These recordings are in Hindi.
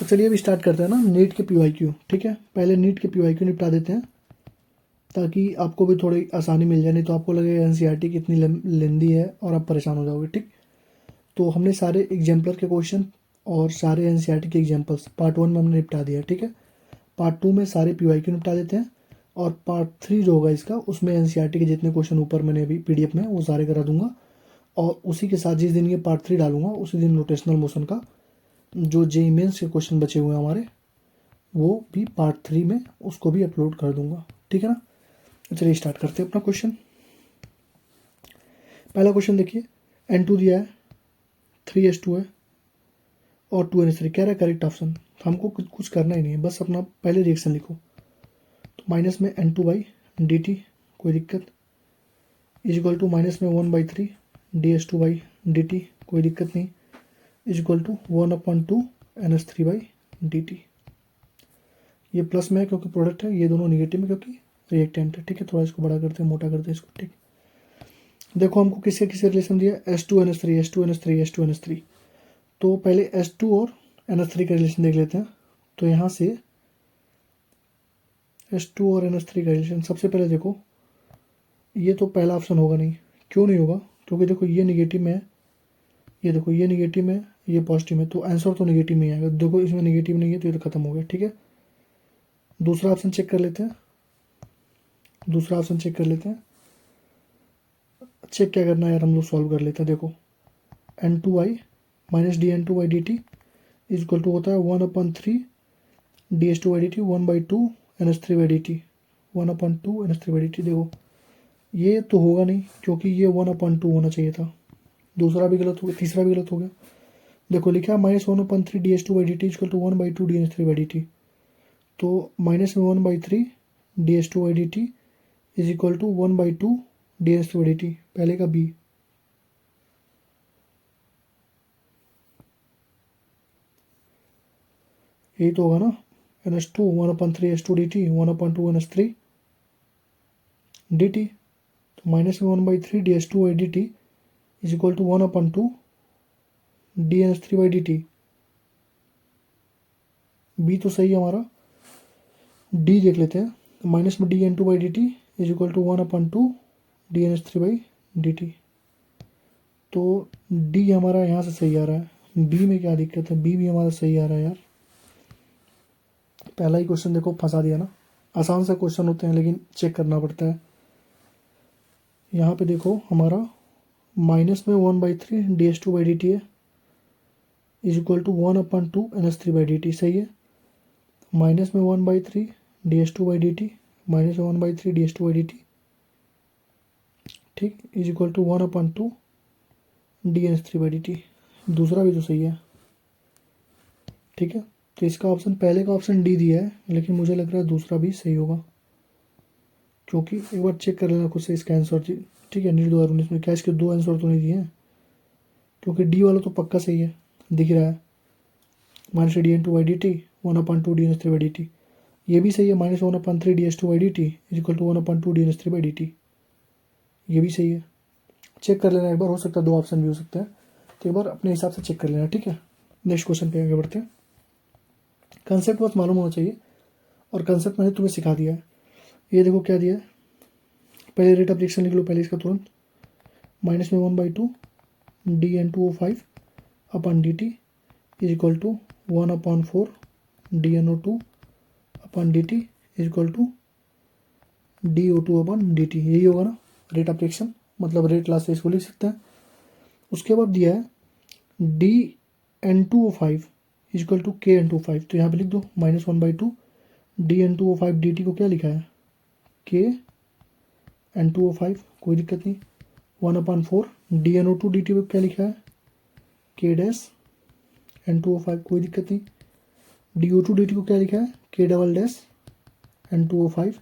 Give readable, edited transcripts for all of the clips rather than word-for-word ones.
तो चलिए अभी स्टार्ट करते हैं ना नीट के पीवाईक्यू। ठीक है, पहले नीट के पीवाईक्यू निपटा देते हैं ताकि आपको भी थोड़ी आसानी मिल जाए, नहीं तो आपको लगेगा एनसीईआरटी कितनी लेंदी है और आप परेशान हो जाओगे। ठीक, तो हमने सारे एग्जाम्पलर के क्वेश्चन और सारे एनसीईआरटी के एग्जाम्पल्स पार्ट 1 में हमने निपटा दिया। ठीक है, पार्ट 2 में सारे पीवाईक्यू निपटा देते हैं और पार्ट 3 जो होगा इसका, उसमें एनसीईआरटी के जितने क्वेश्चन ऊपर मैंने अभी पीडीएफ में वो सारे करा दूंगा। और उसी के साथ जिस दिन ये पार्ट 3 डालूंगा उसी दिन रोटेशनल मोशन का जो जेईई मेंस के क्वेश्चन बचे हुए हैं हमारे, वो भी पार्ट 3 में उसको भी अपलोड कर दूंगा। ठीक है ना, तो चलिए स्टार्ट करते हैं अपना क्वेश्चन। पहला क्वेश्चन देखिए, N2 दिया है, 3s2 है और 2n3 कह रहा है करेक्ट ऑप्शन। तो हमको कुछ करना ही नहीं है, बस अपना पहले रिएक्शन लिखो। तो माइनस में N2/dt कोई दिक्कत, इज इक्वल टू माइनस में 1/3 ds2/dt कोई दिक्कत नहीं, इज इक्वल टू 1/2 ns3/dt। ये प्लस में है क्योंकि प्रोडक्ट है, ये दोनों निगेटिव में क्योंकि रिएक्टेंट है। ठीक है, थोड़ा इसको बड़ा करते हैं, मोटा करते हैं इसको। ठीक, देखो हमको किससे किससे रिलेशन दिया, S2NH3 S2NH3 S2NH3। तो पहले S2 और NH3 का रिलेशन देख लेते हैं। तो यहाँ से S2 और NH3 का रिलेशन सबसे पहले देखो, ये तो पहला ऑप्शन होगा नहीं। क्यों नहीं होगा? क्योंकि देखो ये निगेटिव में है, ये देखो ये निगेटिव में, ये पॉजिटिव में, तो आंसर तो निगेटिव में ही आएगा। देखो इसमें निगेटिव नहीं है तो ये तो खत्म हो गया। ठीक है, दूसरा ऑप्शन चेक कर लेते हैं। दूसरा ऑप्शन चेक कर लेते हैं। चेक क्या करना है यार, हम लोग सॉल्व कर लेते हैं। देखो N2i minus dN2/dt is equal to होता है 1/3 ds2/dt 1/2 ns3/dt 1/2 ns3/dt। देखो ये तो होगा नहीं क्योंकि ये 1/2 होना चाहिए था। दूसरा भी गलत हो गया, तीसरा भी गलत हो गया। देखो लिखा है minus 1/3 ds2/dt is equal to 1/2 ds3/dt। तो माइनस में 1/3 ds2/dt is equal to 1/2 ds3/dt, पहले का बी। यही तो होगा ना, ns2 1/3 s2 dt 1/2 ns3 dt। तो माइनस में 1/3 ds2/dt is equal to 1/2 dns3/dt। B तो सही है हमारा, डी देख लेते हैं। तो माइनस में dn2/dt is equal to 1/2 dns3/dt। तो डी हमारा यहाँ से सही आ रहा है, बी में क्या दिक्कत है? बी भी हमारा सही आ रहा है यार। पहला ही क्वेश्चन देखो फंसा दिया ना। आसान सा क्वेश्चन होते हैं लेकिन चेक करना पड़ता है। यहाँ पे देखो हमारा माइनस में 1/3 ds2/dt है इज इक्वल टू 1/2 ns3/dt, सही है। माइनस में 1/3 ds2/dt माइनस में 1/3 ds2/dt, ठीक, इज इक्वल टू 1/2 dns3/dt। दूसरा भी तो सही है। ठीक है, तो इसका ऑप्शन, पहले का ऑप्शन डी दिया है लेकिन मुझे लग रहा है दूसरा भी सही होगा, क्योंकि एक बार चेक कर लेना खुद से इसका आंसर। ठीक है, नीट 2019 में क्या इसके दो आंसर तो नहीं दिए हैं? क्योंकि डी वाला तो पक्का सही है, दिख रहा है माइनस dn2/dt 1/2 ds3/dt। ये भी सही है, minus 1/3 ds2/dt is equal to 1/2 ds3/dt। ये भी सही है। चेक कर लेना एक बार, हो सकता है दो ऑप्शन भी हो सकता है, तो एक बार अपने हिसाब से चेक कर लेना। ठीक है, नेक्स्ट क्वेश्चन पे आगे बढ़ते हैं। कंसेप्ट बस मालूम होना चाहिए और कंसेप्ट मैंने तुम्हें सिखा दिया है। ये देखो क्या दिया है, पहले रेट ऑफ रिएक्शन लिख लो पहले इसका तुरंत। माइनस में 1/2 dN2O5 upon dt is equal to 1/4 dNO2 upon dt is equal to dO2 upon dt। यही होगा ना रेट ऑफ रिएक्शन, मतलब रेट लास्ट से इसको लिख सकते हैं। उसके बाद दिया है dN2O5 is equal to KN2O5। तो यहाँ पे लिख दो माइनस 1/2 dN2O5 dt को क्या लिखा है, KN2O5, कोई दिक्कत नहीं। 1/4 dNO2 dt को क्या लिखा है, K डैश N2O5, कोई दिक्कत नहीं। DO2 dt को क्या लिखा है, K डबल डैश N2O5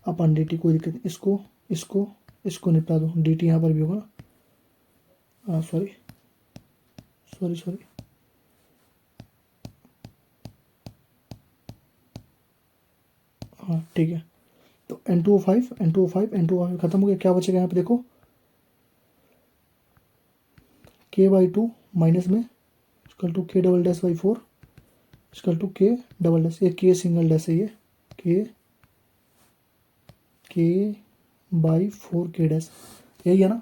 अपन dt, कोई दिक्कत नहीं। इसको इसको इसको निपटा दो, dt यहाँ पर भी होगा ना, सॉरी सॉरी सॉरी, हाँ ठीक है। तो N2O5 N2O5 N2O5 खत्म हो गया, क्या बचेगा यहाँ पे देखो, K/2 माइनस में equal to K double dash by 4 equal to K double dash, ये के सिंगल डैश है, ये के बाई 4 के डैश, यही है ना।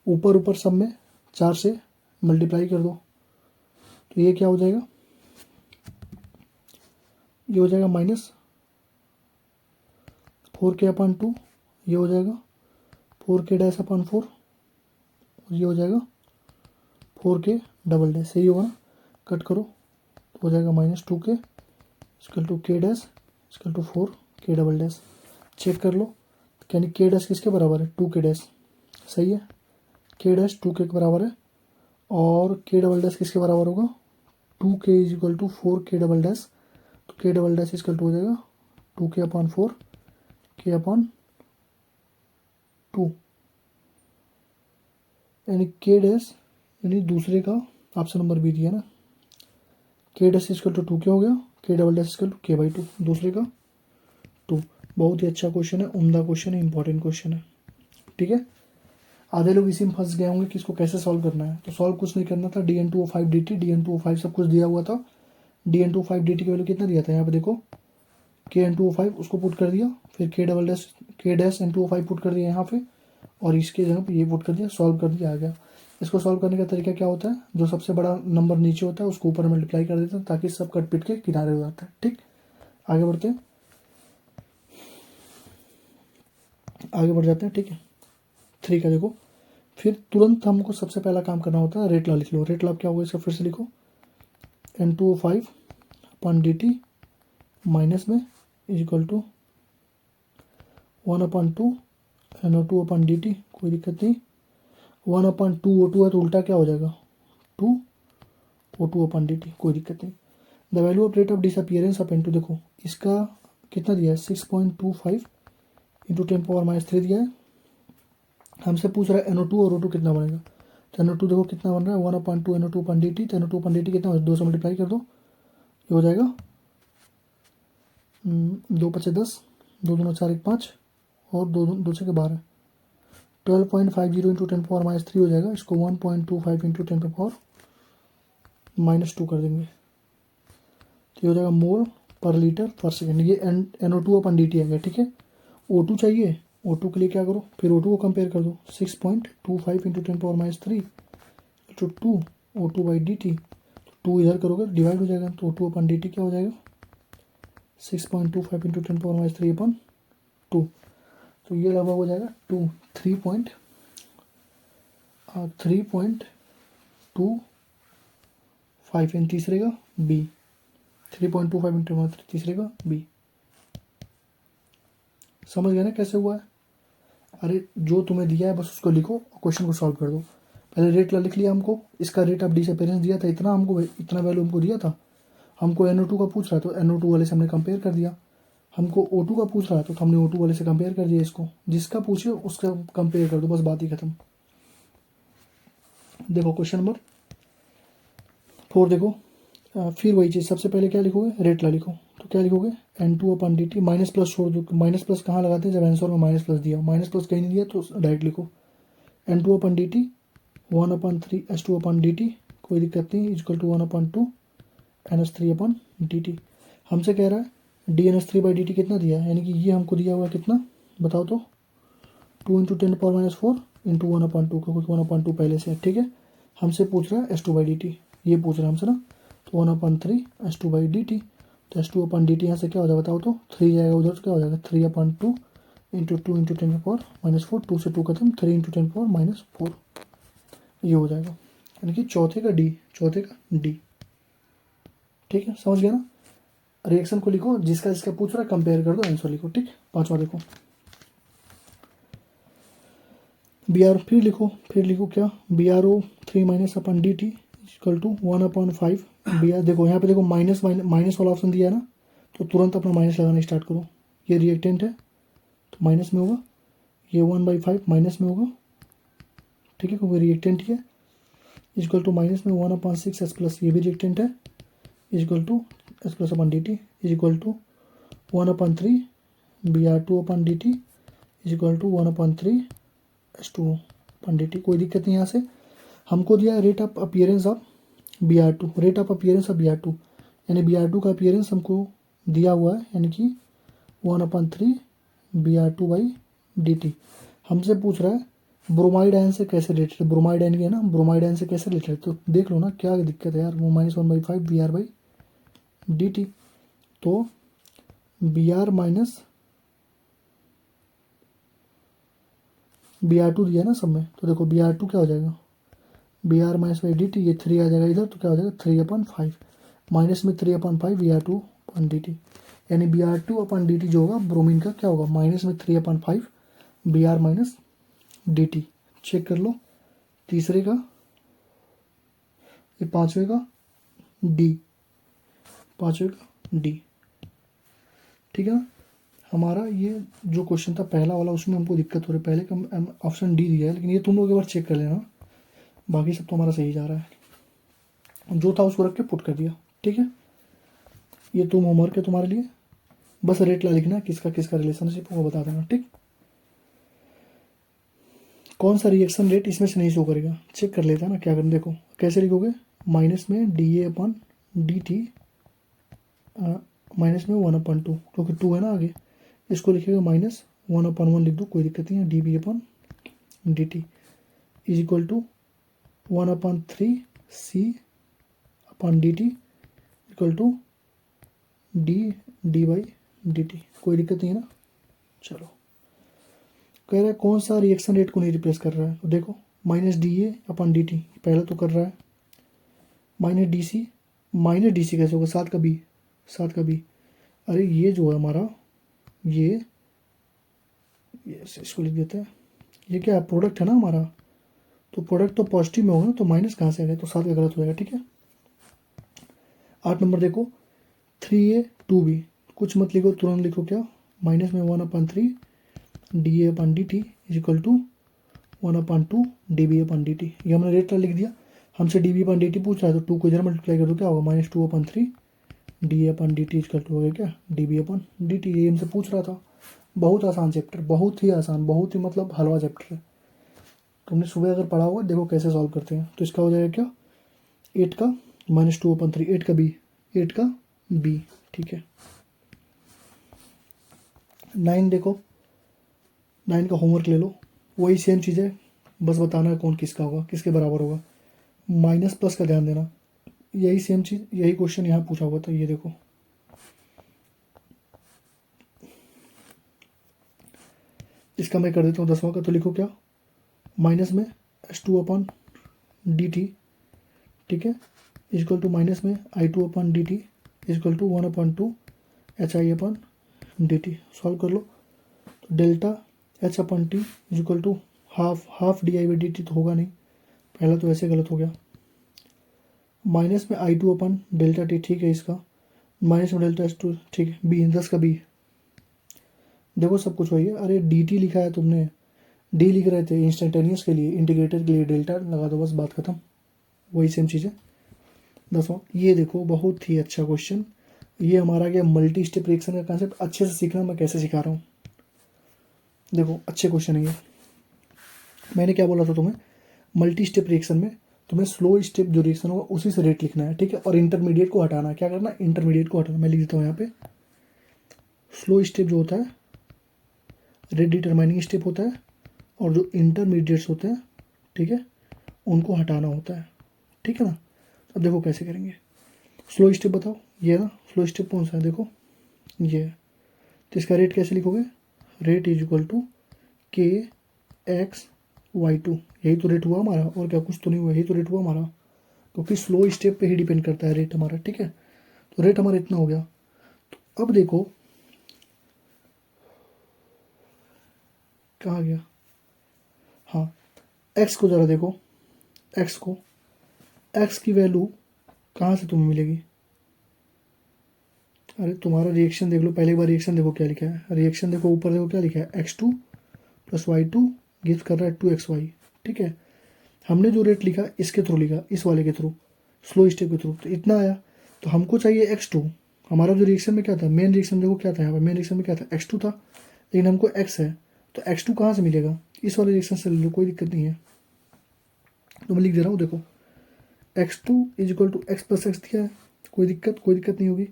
ऊपर ऊपर सब में 4 से मल्टीप्लाई कर दो, तो ये क्या हो जाएगा, ये हो जाएगा माइनस 4 के अपॉन 2, ये हो जाएगा 4 के डैश अपॉन 4, और ये हो जाएगा 4 के डबल डैश, सही होगा ना। कट करो तो हो जाएगा माइनस 2 के इक्वल टू के डैश इक्वल टू 4 के डबल डैश। चेक कर लो, यानी के डैश किसके बराबर है, 2 के डैश, सही है। के डैश 2 के बराबर है, और के डबल डैश किसके बराबर होगा, 2 के इज इक्वल टू 4 के डबल डैश, तो के डबल डैश इक्वल टू हो जाएगा 2 के अपॉन 4 के अपॉन 2, यानी के डैश यानी दूसरे का ऑप्शन नंबर बी दिया ना, के डैश इक्वल टू 2 क्या हो गया, के डबल डैश इक्वल टू के बाई 2, दूसरे का 2। बहुत ही अच्छा क्वेश्चन है, उम्दा क्वेश्चन है, इंपॉर्टेंट क्वेश्चन है, ठीक है। आधे लोग इसी में फंस गए होंगे कि इसको कैसे सॉल्व करना है। तो सॉल्व कुछ नहीं करना था, dn2O5 dt, dn2O5 सब कुछ दिया हुआ था। dn2O5 dt की वैल्यू कितना दिया था यहाँ पे देखो, kn2O5 उसको पुट कर दिया, फिर k डैश n2O5 पुट कर दिया यहाँ पे, और इसके जगह पे ये पुट कर दिया, सॉल्व कर दिया, आ गया। इसको सॉल्व करने का तरीका क्या होता है, जो सबसे बड़ा नंबर नीचे होता है उसको ऊपर मल्टीप्लाई कर देते हैं, ताकि सब कट पिट के किनारे हो जाता है, ठीक। आगे बढ़ते हैं, आगे बढ़ जाते हैं, ठीक है। 3 का देखो, फिर तुरंत हमको सबसे पहला काम करना होता है, रेट लॉ लिख लो। रेट लॉ क्या होगा इसका, फिर से लिखो, n2O5 अपॉन dt माइनस में is equal to 1/2 NO2 upon dt, कोई दिक्कत नहीं। 1/2 O2 है तो उल्टा क्या हो जाएगा, 2 O2 अपॉन dt, कोई दिक्कत नहीं। The value of rate of disappearance of N2, देखो इसका कितना दिया है, 6.25 इंटू 10⁻³ दिया है। हमसे पूछ रहा है NO2 और O2 कितना बनेगा, तो NO2 देखो कितना बन रहा है, 1/2 NO2 अपॉन dt, तो NO2 अपॉन dt कितना हो, 2 से मल्टीप्लाई कर दो, ये हो जाएगा 2 × 5 = 10, 2 दूना 4 = 5, और 2 2 से 12, 12.50 इंटू 10⁻³ हो जाएगा। इसको 1.25 इंटू 10⁻² कर देंगे, तो ये हो जाएगा मोल पर लीटर पर सेकेंड। ये NO2 अपॉन dt आ गया, ठीक है। O2 चाहिए, O2 के लिए क्या करो, फिर O2 को कंपेयर कर दो, 6.25 इंटू 10⁻³ तो 2 O2 बाई dt, 2 इधर करोगे डिवाइड हो जाएगा, तो O2 अपॉन dt क्या हो जाएगा, 6.25 इंटू 10⁻³ अपॉन 2, तो ये लगभग हो जाएगा 3.25 एंड तीसरे का बी, 3.25 इंटू 3 तीसरे का बी। समझ गए ना कैसे हुआ है। अरे जो तुम्हें दिया है बस उसको लिखो और क्वेश्चन को सॉल्व कर दो। पहले रेट ला लिख लिया, हमको इसका रेट ऑफ डिसअपियरेंस दिया था इतना, हमको इतना वैल्यू हमको दिया था। हमको NO2 का पूछ रहा है तो NO2 वाले से हमने कंपेयर कर दिया। हमको O2 का पूछ रहा है तो हमने O2 वाले से कंपेयर कर दिया। इसको जिसका पूछे उसका कंपेयर कर दो, बस बात ही खत्म। देखो क्वेश्चन नंबर 4 देखो, फिर वही चीज़, सबसे पहले क्या लिखोगे, रेट ला लिखो। तो क्या लिखोगे, N2 upon dt, minus plus छोड़ दो। माइनस प्लस कहाँ लगाते हैं, जब आंसर में माइनस प्लस दिया, माइनस प्लस कहीं नहीं दिया तो डायरेक्ट लिखो। N2 upon dt 1/3 S2 upon dt, कोई दिक्कत नहीं, equal to 1/2 NS3 upon dt। हमसे कह रहा है dNS3 बाई dt कितना दिया है, यानी कि ये हमको दिया हुआ कितना बताओ तो, 2 इंटू 10⁻⁴ इंटू 1/2, क्योंकि 1/2 पहले से है, ठीक है। हमसे पूछ रहा है S2 बाई dt, ये पूछ रहा है हमसे ना, तो 1/3 S2 बाई dt, तो S2 अपॉन dt यहाँ से क्या हो जाएगा बताओ तो, 3 जाएगा उधर तो क्या हो जाएगा, 3/2 इंटू 2 इंटू 10⁻⁴, 2 से 2 खत्म, 3 इंटू 10⁻⁴, ये हो जाएगा, यानी कि चौथे का डी, ठीक है। समझ गया ना। रिएक्शन को लिखो, जिसका जिसका पूछ रहा है कंपेयर कर दो, आंसर लिखो, ठीक। 5वां देखो, BR फिर लिखो क्या, BRO 3 minus upon dt equal to 1/5 BR। देखो यहाँ पे देखो माइनस वाला ऑप्शन दिया है ना, तो तुरंत अपना माइनस लगाना स्टार्ट करो। ये रिएक्टेंट है तो माइनस में होगा, ये 1/5 माइनस में होगा, ठीक है, क्योंकि रिएक्टेंट ही है। इक्वल टू माइनस में 1/6 S प्लस, ये भी रिएक्टेंट है, equal to S plus upon dt equal to 1/3 BR2 upon dt equal to 1/3 S2 upon dt। कोई दिक्कत नहीं। यहाँ से हमको दिया rate of appearance of BR2, rate of appearance of BR2 यानी Br2 का अपीयरेंस हमको दिया हुआ है, यानी कि 1/3 Br2/dt। हमसे पूछ रहा है ब्रोमाइड आयन से कैसे रिलेटेड है, ब्रोमाइड आयन की है ना, ब्रोमाइड आयन से कैसे रिलेटेड है, तो देख लो ना क्या दिक्कत है यार, वो -1/5 Br/dt। तो Br माइनस Br2 दिया ना सब में, तो देखो Br2 क्या हो जाएगा, Br माइनस बाई dt, ये 3 आ जाएगा इधर, तो क्या हो जाएगा 3/5, माइनस में 3/5 Br2/dt, यानी Br2/dt जो होगा ब्रोमीन का क्या होगा, माइनस में 3/5 Br माइनस dt। चेक कर लो तीसरे का, ये पांचवे का D, पांचवे का D, ठीक है ना। हमारा ये जो क्वेश्चन था पहला वाला, उसमें हमको दिक्कत हो रही है, पहले का ऑप्शन डी दिया है, लेकिन ये तुम लोग एक बार चेक कर लेना, बाकी सब तो हमारा सही जा रहा है, जो था उसको रख के पुट कर दिया, ठीक है। ये तुम होमवर्क है तुम्हारे लिए, बस रेट ला लिखना किसका किसका रिलेशनशिप वो बता देना, ठीक। कौन सा रिएक्शन रेट इसमें से नहीं शो करेगा, चेक कर लेता है ना, क्या करना देखो कैसे लिखोगे, माइनस में DA/dt, माइनस में 1/2, क्योंकि 2 है ना आगे, इसको लिखेगा -1/1 लिख दो, कोई दिक्कत नहीं है, dB/dt is equal to 1/3 C/dt equal to d/dt, कोई दिक्कत नहीं है ना। चलो कह रहा है कौन सा रिएक्शन रेट को नहीं रिप्लेस कर रहा है, तो देखो -DA/dt पहला तो कर रहा है, -DC कैसे होगा, 7 का बी, अरे ये जो है हमारा ये इसको लिख देते हैं, ये क्या प्रोडक्ट है ना हमारा, तो प्रोडक्ट तो पॉजिटिव में होगा ना, तो माइनस कहाँ से आ गया, तो 7 का गलत हो जाएगा, ठीक है। 8 नंबर देखो 3A/2B, कुछ मत लिखो, तुरंत लिखो क्या, माइनस में 1/3 DA/dt is equal to 1/2 dB/dt, ये हमने रेट लिख दिया, हमसे dB/dt पूछ रहा है, तो 2 को इधर मल्टीप्लाई कर दो, क्या होगा -2/3 DA/dt इक्वल टू हो गया क्या dB/dt, ये हमसे पूछ रहा था। बहुत आसान चैप्टर, बहुत ही आसान, बहुत ही मतलब हलवा चैप्टर है, तुमने सुबह अगर पढ़ा होगा, देखो कैसे सॉल्व करते हैं, तो इसका हो जाएगा क्या 8 का -2/3, 8 का B, ठीक है। 9 देखो, 9 का होमवर्क ले लो, वही सेम चीज़ है, बस बताना है कौन किसका होगा, किसके बराबर होगा, माइनस प्लस का ध्यान देना, यही सेम चीज़, यही क्वेश्चन यहाँ पूछा हुआ था, ये देखो इसका मैं कर देता हूँ 10वां का, तो लिखो क्या, माइनस में S2/dt, ठीक है, इजक्वल टू माइनस में I2/dt equal to 1/2 HI/dt, solve कर लो, तो delta H/t equal to half DI/dt तो होगा नहीं, पहला तो ऐसे गलत हो गया, माइनस में I2/Δt, ठीक है, इसका माइनस में डेल्टा S2, ठीक है, B 10 का B, देखो सब कुछ वही है, अरे dt लिखा है तुमने, डी लिख रहे थे इंस्टेंटेनियस के लिए, इंटीग्रेटर के लिए डेल्टा लगा दो, बस बात खत्म, वही सेम चीज़ है। 10वां ये देखो, बहुत ही अच्छा क्वेश्चन, ये हमारा क्या मल्टी स्टेप रिएक्शन का कंसेप्ट अच्छे से सीखना, मैं कैसे सिखा रहा हूँ, देखो अच्छे क्वेश्चन है ये। मैंने क्या बोला था तुम्हें, मल्टी स्टेप रिएक्शन में तुम्हें स्लो स्टेप जो रिएक्शन होगा उसी से रेट लिखना है, ठीक है, और इंटरमीडिएट को हटाना, क्या करना, इंटरमीडिएट को हटाना, मैं लिख देता हूँ यहाँ पे, स्लो स्टेप जो होता है रेट डिटरमाइनिंग स्टेप होता है, और जो इंटरमीडिएट्स होते हैं, ठीक है, उनको हटाना होता है, ठीक है ना। अब देखो कैसे करेंगे, स्लो स्टेप बताओ, ये ना स्लो स्टेप कौन सा है, देखो ये है, तो इसका रेट कैसे लिखोगे, rate is equal to KX/Y2, यही तो रेट हुआ हमारा, और क्या कुछ तो नहीं हुआ, यही तो रेट हुआ हमारा, क्योंकि स्लो स्टेप पे ही डिपेंड करता है रेट हमारा, ठीक है, तो रेट हमारा इतना हो गया। तो अब देखो कहाँ गया, हाँ एक्स को ज़रा देखो, एक्स की वैल्यू कहाँ से तुम्हें मिलेगी, अरे तुम्हारा रिएक्शन देख लो, पहले बार रिएक्शन देखो क्या लिखा है, रिएक्शन देखो ऊपर देखो क्या लिखा है, x2 + y2 गिव कर रहा है 2xy, ठीक है, हमने जो रेट लिखा इसके थ्रू लिखा, इस वाले के थ्रू, स्लो स्टेप के थ्रू, तो इतना आया, तो हमको चाहिए x2, हमारा जो रिएक्शन में क्या था, मेन रिएक्शन देखो क्या था, यहाँ पर मेन रिएक्शन में क्या था, x2 था, लेकिन हमको x है, तो x2 कहाँ से मिलेगा, इस वाले रिएक्शन से ले लो, कोई दिक्कत नहीं है, तो मैं लिख दे रहा हूँ, देखो x2 = x + x दिया है, कोई दिक्कत नहीं होगी।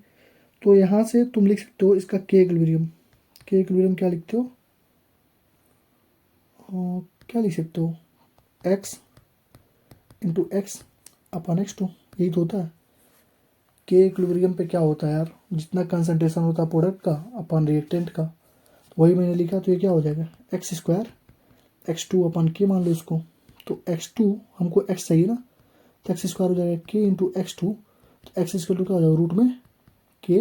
तो यहाँ से तुम लिख सकते हो इसका के इक्विलिब्रियम क्या लिखते हो, क्या लिख सकते हो, x into x upon x two, यही तो होता है। के इक्विलिब्रियम पे क्या होता है यार, जितना कंसंट्रेशन होता है प्रोडक्ट का अपन रिएक्टेंट का, तो वही मैंने लिखा। तो ये क्या हो जाएगा, एक्स स्क्वायर एक्स टू अपन के मान लो इसको, तो एक्स टू हमको एक्स चाहिए ना, तो एक्स स्क्वायर हो जाएगा के इंटू एक्स टू, तो एक्स स्क्वायर टू क्या हो जाएगा रूट में के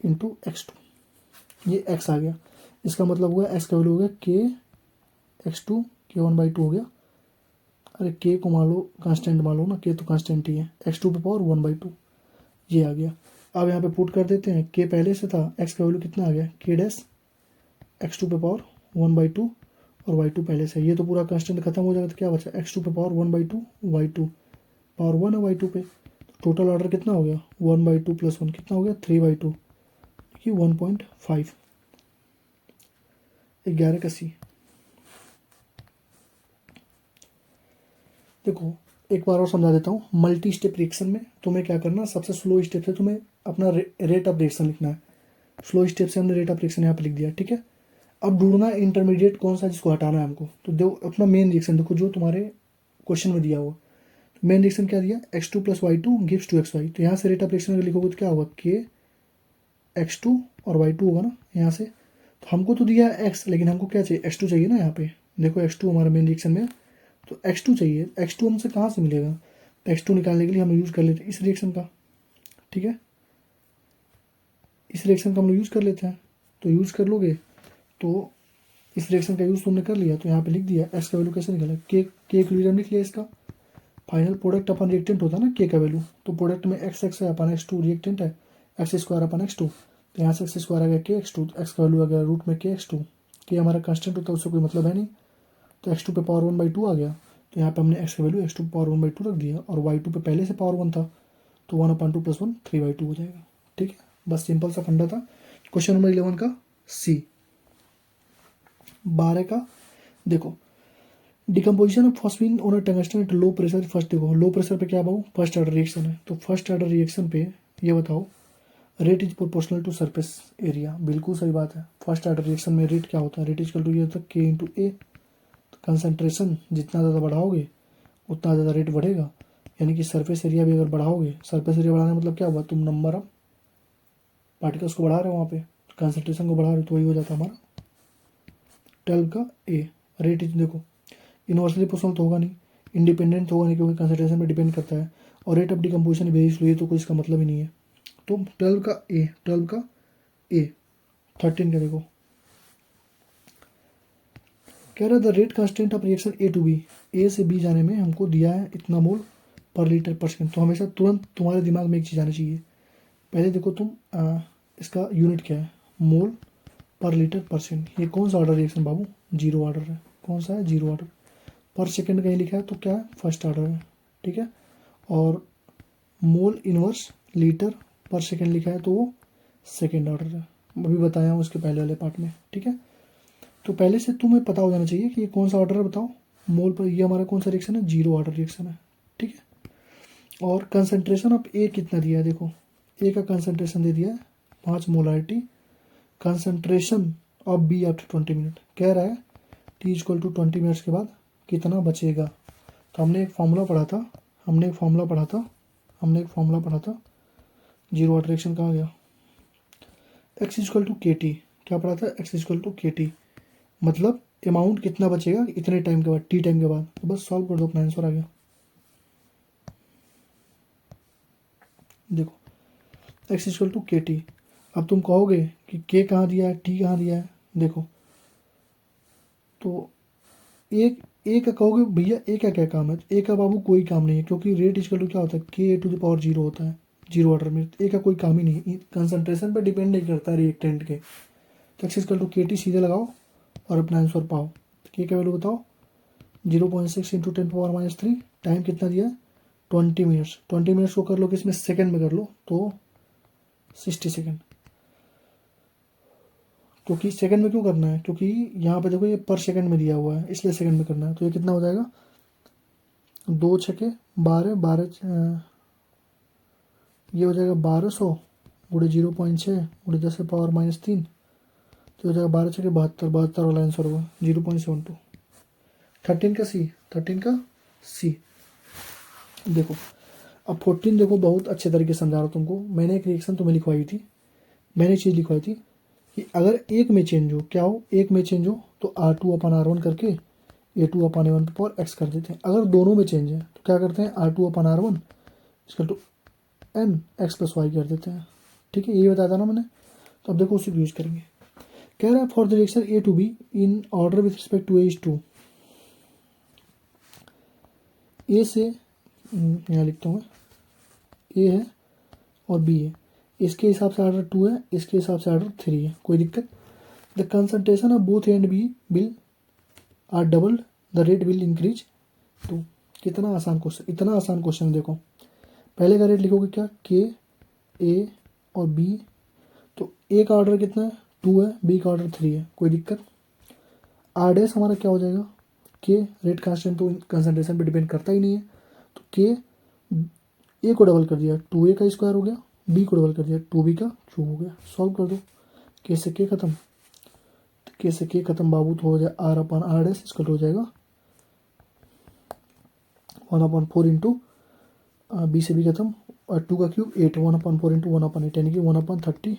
इंटू एक्स टू, ये एक्स आ गया। इसका मतलब हुआ एक्स का वैल्यू हो गया के एक्स टू, के 1/2 हो गया। अरे के को मान लो कांस्टेंट मान लो ना, के तो कांस्टेंट ही है, एक्स टू पे पावर 1/2, ये आ गया। अब यहाँ पे पुट कर देते हैं, के पहले से था, एक्स का वैल्यू कितना आ गया के डैश एक्स टू पे पावर 1/2 और वाई टू पहले से, ये तो पूरा कांस्टेंट खत्म हो जाएगा। तो क्या बचा, एक्स टू पे पावर 1/2, वाई टू पावर 1 है वाई टू पे, तो टोटल ऑर्डर कितना हो गया 1/2 + 1 कितना हो गया 3/2, कि 1.5, 11 का सी। देखो एक बार और समझा देता हूँ, मल्टी स्टेप रिएक्शन में तुम्हें क्या करना, सबसे स्लो स्टेप से तुम्हें अपना रेट ऑफ रिएक्शन लिखना है। स्लो स्टेप से हमने रेट ऑफ रिएक्शन यहाँ पे लिख दिया, ठीक है। अब ढूंढना इंटरमीडिएट कौन सा जिसको हटाना है हमको। तो देखो अपना मेन रिएक्शन देखो जो तुम्हारे क्वेश्चन में दिया हुआ, मेन रिएक्शन क्या दिया, x two plus y two gives two x y. तो यहाँ से रेट ऑफ रिएक्शन अगर लिखोगे तो क्या होगा, के एक्स टू और वाई टू होगा ना यहाँ से। तो हमको तो दिया है एक्स, लेकिन हमको क्या चाहिए, एक्स टू चाहिए ना। यहाँ पे देखो एक्स टू हमारा मेन रिएक्शन में है, तो एक्स टू चाहिए। एक्स टू हमसे कहाँ से मिलेगा, तो एक्स टू निकालने के लिए हम यूज़ कर लेते हैं इस रिएक्शन का, ठीक है। इस रिएक्शन का हम लोग यूज़ कर लेते हैं, तो यूज़ कर लोगे तो इस रिएक्शन का यूज़ तुमने कर लिया, तो यहाँ पे लिख दिया एक्स का वैल्यू कैसे निकला, के इक्विलिब्रियम लिख लिया इसका। फाइनल प्रोडक्ट अपन रिएक्टेंट होता है ना के का वैल्यू, तो प्रोडक्ट में एक्स एक्स है अपन एक्स टू रिएक्टेंट है, x square upon x two, तो यहाँ से एक्स स्क्वायर आ गया के एक्स टू, एक्स का वैल्यू आ गया रूट में के एक्स टू, के हमारा कांस्टेंट होता है उससे कोई मतलब है नहीं, तो एक्स टू पे पावर 1/2 आ गया। तो यहाँ पे हमने एक्स का वैल्यू एक्स टू पावर 1/2 रख दिया, और वाई टू पे पहले से पावर 1 था, तो 1/2 + 1 3/2 हो जाएगा, ठीक है। बस सिंपल सा फंडा था। क्वेश्चन नंबर 11 का सी। 12 का देखो, decomposition of phosphine on tungsten at low pressure. First देखो लो प्रेशर पे क्या भाव, फर्स्ट ऑर्डर रिएक्शन है, तो फर्स्ट ऑर्डर रिएक्शन पे ये बताओ, rate is proportional to surface area. बिल्कुल सही बात है, फर्स्ट ऑर्डर रिएक्शन में रेट क्या होता है, रेट इजकल टू ये होता है के इंटू ए। कंसनट्रेशन जितना ज़्यादा बढ़ाओगे उतना ज़्यादा रेट बढ़ेगा, यानी कि सरफेस एरिया भी अगर बढ़ाओगे, सरफेस एरिया बढ़ाने मतलब क्या हुआ, तुम नंबर ऑफ पार्टिकल्स को बढ़ा रहे हो, वहाँ पे कंसनट्रेशन को बढ़ा रहे हो, तो वही हो जाता है हमारा 12 का ए। रेट इज देखो इन्वर्सली प्रोपोर्शनल तो होगा नहीं, इंडिपेंडेंट तो होगा नहीं, क्योंकि कंसंट्रेशन पे डिपेंड करता है, और rate of decomposition very slow, ये तो कोई इसका मतलब ही नहीं है। तो 12 का ए, 12 का ए। 13 का देखो, कह रहा है the rate constant of reaction A to B, A से बी जाने में हमको दिया है इतना मोल पर लीटर पर सेकेंड। तो हमेशा तुरंत तुम्हारे दिमाग में एक चीज़ आनी चाहिए, पहले देखो तुम इसका यूनिट क्या है, मोल पर लीटर पर सेकेंड। ये कौन सा ऑर्डर रिएक्शन बाबू, जीरो ऑर्डर है, कौन सा है जीरो ऑर्डर। पर सेकंड कहीं लिखा है तो क्या है, फर्स्ट ऑर्डर है, ठीक है। और मोल इनवर्स लीटर पर सेकंड लिखा है तो वो सेकंड ऑर्डर है, अभी बताया हूँ उसके पहले वाले पार्ट में, ठीक है। तो पहले से तुम्हें पता हो जाना चाहिए कि ये कौन सा ऑर्डर है, बताओ मोल पर, ये हमारा कौन सा रिएक्शन है, जीरो ऑर्डर रिएक्शन है, ठीक है। और कंसनट्रेशन ऑफ ए कितना दिया है, देखो ए का कंसनट्रेशन दे दिया है 5 molarity. Concentration of B after 20 minute कह रहा है टी इक्वल टू 20 मिनट्स के बाद कितना बचेगा। तो हमने एक फॉर्मूला पढ़ा था, जीरो वाटर रिएक्शन कहाँ गया, एक्स इक्वल टू के टी, क्या पढ़ा था, एक्स इक्वल टू के टी, मतलब अमाउंट कितना बचेगा इतने टाइम के बाद, टी टाइम के बाद। तो बस सॉल्व कर दो, अपना आंसर आ गया। देखो एक्स इक्वल टू के टी, अब तुम कहोगे कि के कहाँ दिया है, टी कहाँ दिया है, देखो तो एक ए का कहोगे भैया ए का क्या काम है, ए का बाबू कोई काम नहीं है, क्योंकि रेट इक्वल टू क्या होता है, के टू द पावर जीरो होता है जीरो ऑर्डर में, ए का कोई काम ही नहीं, कंसंट्रेशन पे डिपेंड नहीं करता है रिएक्टेंट के। तो एक्स इक्वल टू के टी सीधे लगाओ और अपना आंसर पाओ। के का वैल्यू बताओ, 0.6 इंटू 10⁻³ टाइम कितना दिया है 20 मिनट्स। 20 मिनट्स को कर लो कि इसमें सेकेंड में कर लो तो 60 सेकेंड। क्योंकि सेकंड में क्यों करना है, क्योंकि यहाँ पे देखो ये पर सेकंड में दिया हुआ है, इसलिए सेकंड में करना है। तो ये कितना हो जाएगा, 2 छके 12, 12 ये हो जाएगा 1200 गुणे 0.6 गुणे 10⁻³ तो हो जाएगा 12 छः 72, 72 वाला आंसर होगा 0.72। 13 का सी, 13 का सी। देखो अब 14 देखो, बहुत अच्छे तरीके से समझा रहा हूँ तुमको। मैंने एक रिएक्शन तुम्हें लिखवाई थी, मैंने एक चीज़ लिखवाई थी कि अगर एक में चेंज हो, क्या हो, एक में चेंज हो तो R2/R1 करके A2/A1 पावर x कर देते हैं। अगर दोनों में चेंज है तो क्या करते हैं, R2/R1 इसका टू n x+y कर देते हैं। ठीक है, ये बताया था ना मैंने। तो अब देखो उसी को यूज करेंगे। कह रहा है for the reaction A to B in order with respect to A:2, A से यहाँ लिखता हूँ मैं, ए है और बी है, इसके हिसाब से ऑर्डर 2 है, इसके हिसाब से ऑर्डर 3 है, कोई दिक्कत। The concentration of both A and B will are double, the rate will increase to. कितना आसान क्वेश्चन, इतना आसान क्वेश्चन। देखो पहले का रेट लिखोगे क्या, के ए और बी, तो ए का ऑर्डर कितना है 2 है, बी का ऑर्डर 3 है, कोई दिक्कत। आर डैश हमारा क्या हो जाएगा, के रेट कांस्टेंट तो कंसंट्रेशन पे डिपेंड करता ही नहीं है, तो के ए को डबल कर दिया 2a का स्क्वायर हो गया, बी को डबल कर दिया 2b का क्यूब हो गया। सॉल्व कर दो, के से के खत्म, तो के से के खत्म बाबू, तो हो जाए R/R डैश इसका हो जाएगा 1/4 इंटू बी से बी खत्म और 2 का क्यूब 8, 1/4 इंटू 1/8 यानी कि 1/32,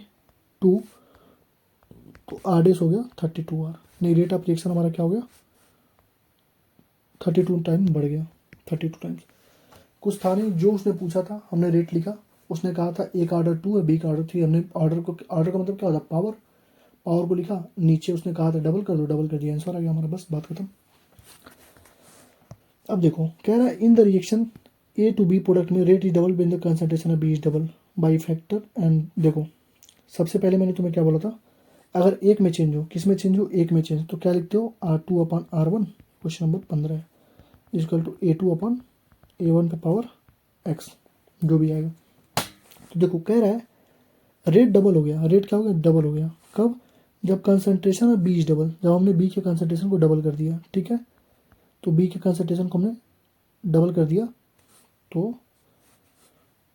तो आर डैश हो गया 32R। नहीं, रेट ऑफ रिएक्शन हमारा क्या हो गया 32 टाइम बढ़ गया, 32 टाइम्स। कुछ था नहीं, जो उसने पूछा था हमने रेट लिखा, उसने कहा था ए का ऑर्डर 2 है, बी का ऑर्डर 3, हमने ऑर्डर का मतलब क्या होता है, पावर, पावर को लिखा, नीचे उसने कहा था डबल कर दो, डबल कर दिया, आंसर आ गया हमारा, बस बात खत्म। अब देखो कह रहा है in the reaction A to B product में rate is double when the concentration of B is double by factor and. देखो सबसे पहले मैंने तुम्हें क्या बोला था, अगर एक में चेंज हो, किस में चेंज हो, एक में चेंज, तो क्या लिखते हो R2/R1, क्वेश्चन नंबर 15 है, इजकल टू A2/A1 पे पावर x, जो भी आएगा। तो देखो कह रहा है रेट डबल हो गया, रेट क्या हो गया, डबल हो गया, कब, जब concentration of B is double, जब हमने बी के कंसंट्रेशन को डबल कर दिया। ठीक है, तो बी के कंसंट्रेशन को हमने डबल कर दिया, तो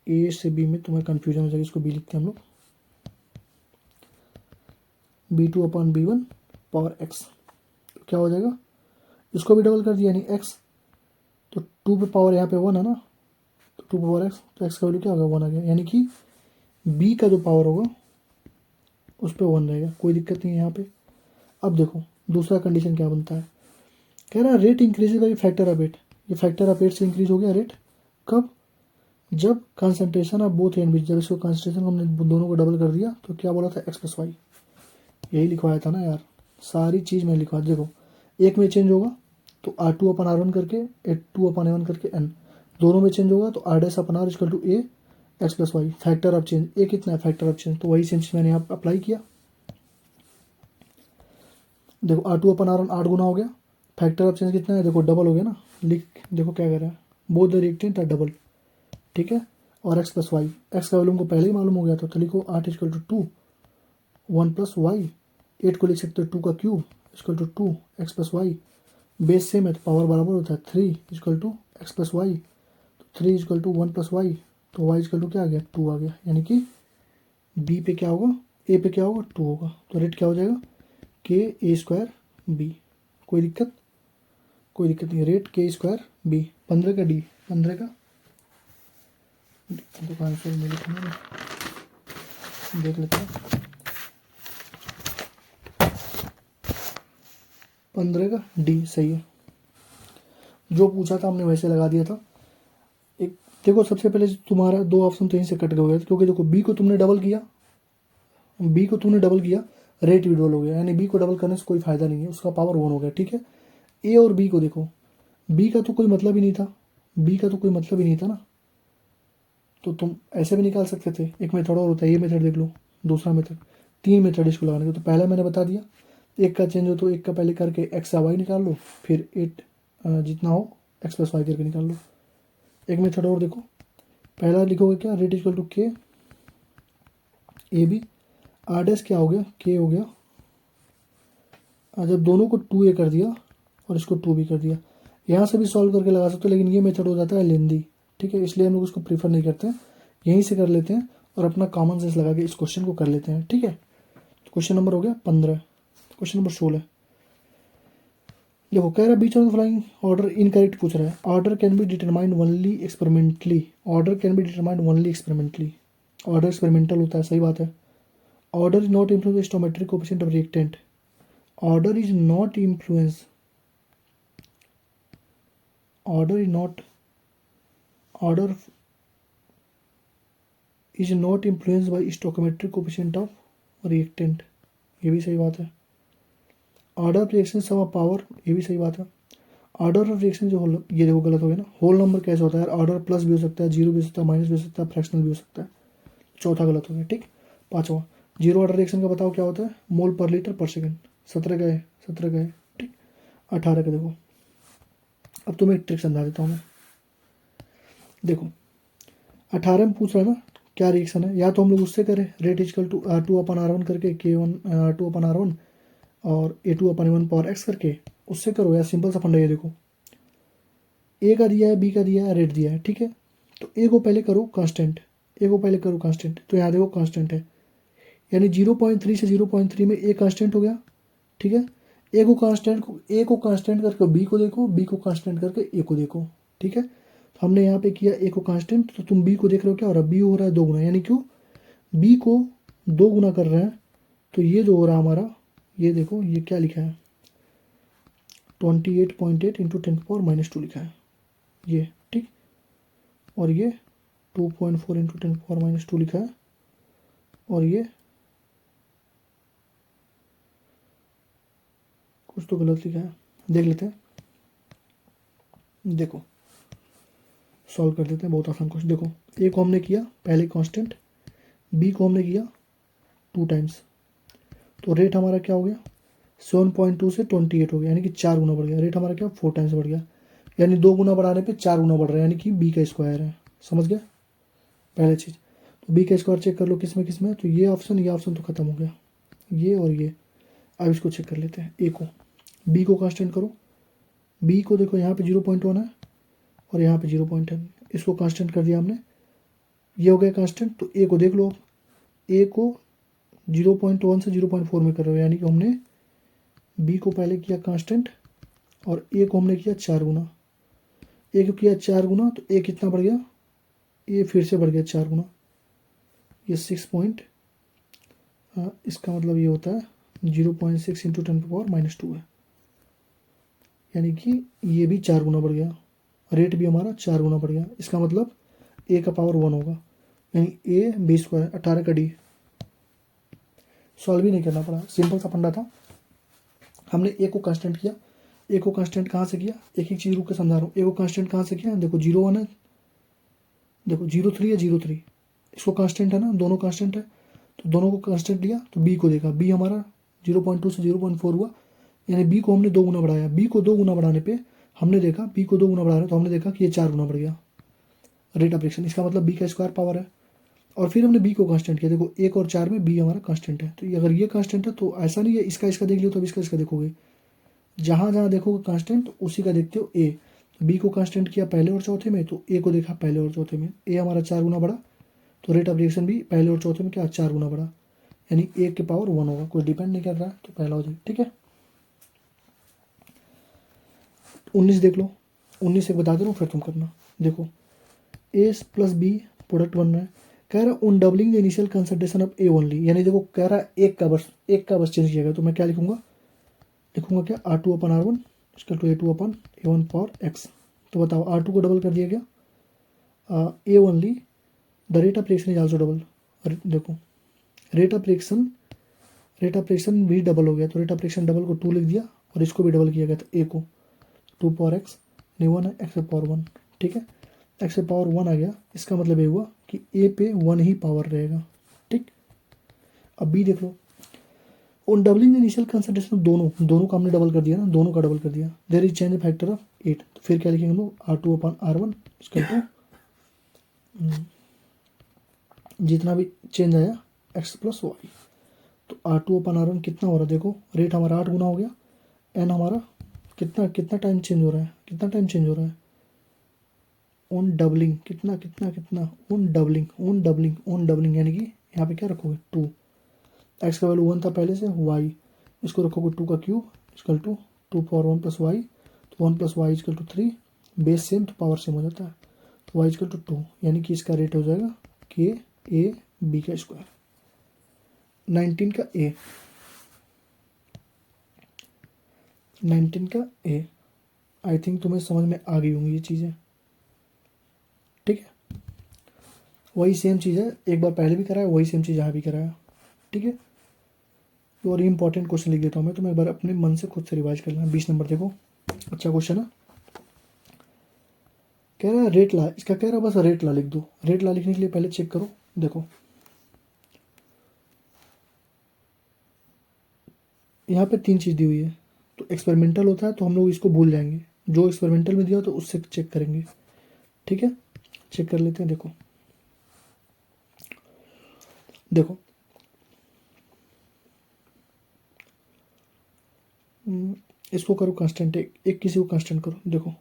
ए से बी में तुम्हें कंफ्यूजन हो जाएगी, इसको बी लिखते हैं हम लोग, B2/B1 पावर x, तो क्या हो जाएगा, इसको भी डबल कर दिया यानी x, तो 2 पे पावर यहाँ पे 1 है ना, तो 2 पावर x, तो x का वैल्यू क्या होगा 1 आ गया, यानी कि b का जो पावर होगा उस पर 1 रहेगा, कोई दिक्कत नहीं है यहाँ पे। अब देखो दूसरा कंडीशन क्या बनता है, कह रहा है rate increase by factor of 8, ये फैक्टर ऑफ 8 से इंक्रीज हो गया रेट, कब, जब concentration of both and B, जब इसको कंसंट्रेशन हमने दोनों को डबल कर दिया, तो क्या बोला था x+y, यही लिखवाया था ना यार, सारी चीज़ मैं लिखवा। देखो एक में चेंज होगा तो R2/R1 करके A2/A1 करके n, दोनों में चेंज होगा तो R'/R equal to A x+y, factor of change, A कितना है फैक्टर ऑफ चेंज, तो वही चेंज मैंने यहाँ अप्लाई किया। देखो R2/R1 8 गुना हो गया, फैक्टर ऑफ चेंज कितना है, देखो डबल हो गया ना, लिख देखो क्या कर रहा है, both the reactant are double. ठीक है, और x+y, x का वैल्यू को पहले ही मालूम हो गया था, तो लिखो 8 इक्वल टू 2 1+y, 8 को लिख सकते हो 2 का cube equal to 2 x+y, base same है तो पावर बराबर होता है 3 इक्वल टू x+y, तो 3 इक्वल टू 1+y, तो y इक्वल टू क्या आ गया 2 आ गया, यानी कि b पे क्या होगा, a पे क्या होगा 2 होगा, तो रेट क्या हो जाएगा k² b। कोई दिक्कत, कोई दिक्कत नहीं, रेट k² b। 15 का d, 15 का दुकान से मिल देख लेते हैं, 15 का डी सही है, जो पूछा था हमने वैसे लगा दिया था। एक देखो सबसे पहले तुम्हारा 2 ऑप्शन तो यहीं से कट गए, क्योंकि देखो बी को तुमने डबल किया, बी को तुमने डबल किया, रेट भी डबल हो गया, यानी बी को डबल करने से कोई फायदा नहीं है, उसका पावर 1 हो गया। ठीक है, ए और बी को देखो, बी का तो कोई मतलब ही नहीं था, बी का तो कोई मतलब ही नहीं था ना, तो तुम ऐसे भी निकाल सकते थे। एक मेथड और होता है, ये मेथड देख लो, दूसरा मेथड, 3 मेथड इसको लगाने के। तो पहला मैंने बता दिया, एक का चेंज हो तो एक का पहले करके x या y निकाल लो, फिर 8 जितना हो x+y करके निकाल लो। एक मेथड और देखो, पहला लिखोगे क्या, रेट इक्वल टू के ए बी, आर डैश क्या हो गया के हो गया, जब दोनों को 2a कर दिया और इसको 2b कर दिया, यहाँ से भी सॉल्व करके लगा सकते हो, लेकिन ये मेथड हो जाता है लेंदी। ठीक है, इसलिए हम लोग उसको प्रीफर नहीं करते हैं, यहीं से कर लेते हैं और अपना कॉमन सेंस लगा के इस क्वेश्चन को कर लेते हैं, ठीक है। तो क्वेश्चन नंबर हो गया 15। क्वेश्चन नंबर 16 देखो, कह रहा है which of the following order incorrect पूछ रहा है। Order can be determined only experimentally. Order can be determined only experimentally. Order experimental होता है, सही बात है। Order is not influence stoichiometric coefficient of reactant. Order is not influence, order is not, order is not influence by stoichiometric coefficient of reactant, ये भी सही बात है। Order of reaction sum of power, ये भी सही बात है। ऑर्डर ऑफ रिएक्शन जो होल, ये देखो गलत हो गया ना। होल नंबर कैसे होता है? ऑर्डर प्लस भी हो सकता है, जीरो भी हो सकता है, माइनस भी हो सकता है, फ्रैक्शनल भी हो सकता है। चौथा गलत हो गया, ठीक। पांचवा, जीरो ऑर्डर रिएक्शन का बताओ क्या होता है? मोल पर लीटर पर सेकेंड। 17 का है, 17 का है, ठीक। 18 का देखो, अब तुम्हें एक ट्रिक समझा देता हूँ मैं। देखो 18 में पूछ रहा है ना क्या रिएक्शन है, या तो हम लोग उससे करें रेट इजकल टू 2/R1 करके K1 2/R1 और A2/A1 पावर एक्स करके, उससे करो, या सिंपल सा फंडा ये देखो, ए का दिया है, बी का दिया है, रेट दिया है, ठीक है। तो ए को पहले करो कांस्टेंट, ए को पहले करो कांस्टेंट, तो यहाँ देखो कांस्टेंट है, यानी 0.3 से 0.3 में ए कांस्टेंट हो गया, ठीक है। ए को कांस्टेंट करके बी को देखो, बी को कांस्टेंट करके ए को देखो, ठीक है। तो हमने यहाँ पे किया ए को कांस्टेंट, तो तुम बी को देख रहे हो क्या हो रहा है? बी हो रहा है 2 गुना, यानी क्यों? बी को 2 गुना कर रहे हैं, तो ये जो हो रहा है हमारा, ये देखो ये क्या लिखा है, 28.8 इंटू 10⁻² लिखा है ये, ठीक। और ये 2.4 इंटू 10⁻² लिखा है, और ये कुछ तो गलत लिखा है, देख लेते हैं। देखो सॉल्व कर देते हैं, बहुत आसान क्वेश्चन। देखो ए को हमने किया पहले कांस्टेंट, बी को हमने किया 2 टाइम्स, तो रेट हमारा क्या हो गया? 7.2 से 28 हो गया, यानी कि 4 गुना बढ़ गया। रेट हमारा क्या? 4 टाइम्स बढ़ गया, यानी 2 गुना बढ़ाने पे 4 गुना बढ़ रहा है, यानी कि बी का स्क्वायर है। समझ गया पहले चीज़। तो बी का स्क्वायर चेक कर लो किस में, तो ये ऑप्शन तो खत्म हो गया, ये और ये। अब इसको चेक कर लेते हैं, ए को, बी को कांस्टेंट करो। बी को देखो यहाँ पे 0.1 है और यहाँ पे 0.10, इसको कांस्टेंट कर दिया हमने, ये हो गया कांस्टेंट। तो ए को देख लो, ए को 0.1 से 0.4 में कर रहे हो, यानी कि हमने बी को पहले किया कांस्टेंट और ए को हमने किया 4 गुना। ए को किया 4 गुना, तो ए कितना बढ़ गया? ए फिर से बढ़ गया 4 गुना, ये 6 पॉइंट, इसका मतलब ये होता है 0.6 इंटू 10⁻² है, यानी कि ये भी 4 गुना बढ़ गया। रेट भी हमारा 4 गुना बढ़ गया, इसका मतलब ए का पावर 1 होगा, यानी ए बी स्क्वायर 18 का डी। सॉल्व ही नहीं करना पड़ा, सिंपल सा फंडा था। हमने ए को कांस्टेंट किया, ए को कांस्टेंट कहाँ से किया? एक चीज़ रुक के समझा रहा हूँ। ए को कांस्टेंट कहाँ से किया? देखो 0.1 है, देखो 0.3 है, 0.3 इसको कांस्टेंट है ना, दोनों कांस्टेंट है, तो दोनों को कांस्टेंट लिया। तो बी को देखा, बी हमारा 0.2 से 0.4 हुआ, यानी बी को हमने 2 गुना बढ़ाया। बी को 2 गुना बढ़ाने पे हमने देखा, बी को 2 गुना बढ़ा रहे तो हमने देखा कि ये 4 गुना बढ़ गया रेट ऑफ रिएक्शन, इसका मतलब बी का स्क्वायर पावर है। और फिर हमने बी को कांस्टेंट किया, देखो 1 और 4 में बी हमारा कांस्टेंट है, तो अगर ये कांस्टेंट है तो ऐसा नहीं है इसका देख लियो तो अब इसका देखोगे, जहाँ जहाँ देखोगे कांस्टेंट उसी का देखते हो। ए बी को कांस्टेंट किया पहले और चौथे में, तो ए को देखा पहले और चौथे में, ए हमारा 4 गुना बढ़ा, तो रेट ऑफ रिएक्शन भी पहले और चौथे में क्या 4 गुना बढ़ा, यानी ए के पावर 1 होगा, कोई डिपेंड नहीं कर रहा है, तो पहला हो जाए, ठीक है। 19 देख लो, 19 एक बता दे रहा हूँ फिर तुम करना। देखो ए प्लस बी प्रोडक्ट बन रहा है, कह रहा है on doubling the initial concentration of A only, यानी देखो कह रहा है एक का बस चेंज किया गया, तो मैं क्या लिखूंगा क्या R2/R1 इसका टू A2/A1 पावर एक्स। तो बताओ R2 को डबल कर दिया गया, A only the rate of reaction is also double. देखो रेट ऑफ रिएक्शन भी डबल हो गया, तो रेट ऑफ रिएक्शन डबल को 2 लिख दिया और इसको भी डबल किया गया, तो ए को 2 पावर एक्स नहीं 1 है, एक्स पावर 1, ठीक है। एक्स पावर 1 आ गया, इसका मतलब ये हुआ कि ए पे 1 ही पावर रहेगा, ठीक। अब बी देख लो, ऑन डबलिंग इनिशियल कंसंट्रेशन दोनों का हमने डबल कर दिया ना, दोनों का डबल कर दिया, there is change factor of 8, तो फिर क्या लिखेंगे हम लोग R2/R1 इसका टू जितना भी चेंज आया x प्लस वाई, तो R2/R1 कितना हो रहा है? देखो रेट हमारा 8 गुना हो गया, एन हमारा कितना टाइम चेंज हो रहा है, ऑन डबलिंग, कितना कितना कितना, on doubling on doubling on doubling, यानी कि यहाँ पे क्या रखोगे 2, एक्स का वैल्यू 1 था पहले से, वाई इसको रखोगे 2 का cube equal to 2 power 1 plus y, तो 1 plus y equal to 3, base same तो पावर सेम हो जाता है, तो वाई इक्वल टू 2, यानी कि इसका रेट हो जाएगा के ए बी का स्क्वायर। 19 का ए, 19 का ए, आई थिंक तुम्हें समझ में आ गई होंगी ये चीज़ें, ठीक है। वही सेम चीज़ है, एक बार पहले भी कराया, वही सेम चीज़ यहाँ भी कराया, ठीक है। तो और इंपॉर्टेंट क्वेश्चन लिख देता हूँ मैं, तो मैं एक बार अपने मन से खुद से रिवाइज कर लेना। 20 नंबर देखो, अच्छा क्वेश्चन है, कह रहा है रेट ला, इसका कह रहा है बस रेट ला लिख दो। रेट ला लिखने के लिए पहले चेक करो, देखो यहाँ पे 3 चीज़ दी हुई है, तो एक्सपेरिमेंटल होता है तो हम लोग इसको भूल जाएंगे, जो एक्सपेरिमेंटल में दिया तो उससे चेक करेंगे, ठीक है। चेक कर लेते हैं, देखो देखो इसको करो कांस्टेंट, एक किसी को कांस्टेंट करो, देखो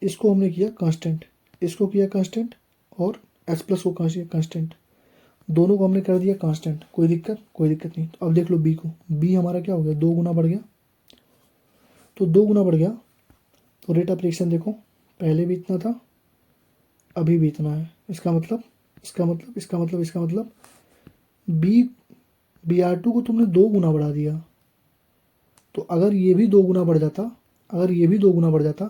इसको हमने किया कांस्टेंट, इसको किया कांस्टेंट, और एच प्लस को कांस्टेंट, दोनों को हमने कर दिया कांस्टेंट, कोई दिक्कत, कोई दिक्कत नहीं। तो अब देख लो बी को, बी हमारा क्या हो गया, 2 गुना बढ़ गया, तो 2 गुना बढ़ गया, तो रेट ऑफ रिएक्शन देखो पहले भी इतना था, अभी भी इतना है, इसका मतलब इसका मतलब इसका मतलब इसका मतलब बी बी आर टू को तुमने 2 गुना बढ़ा दिया, तो अगर ये भी 2 गुना बढ़ जाता, अगर ये भी 2 गुना बढ़ जाता,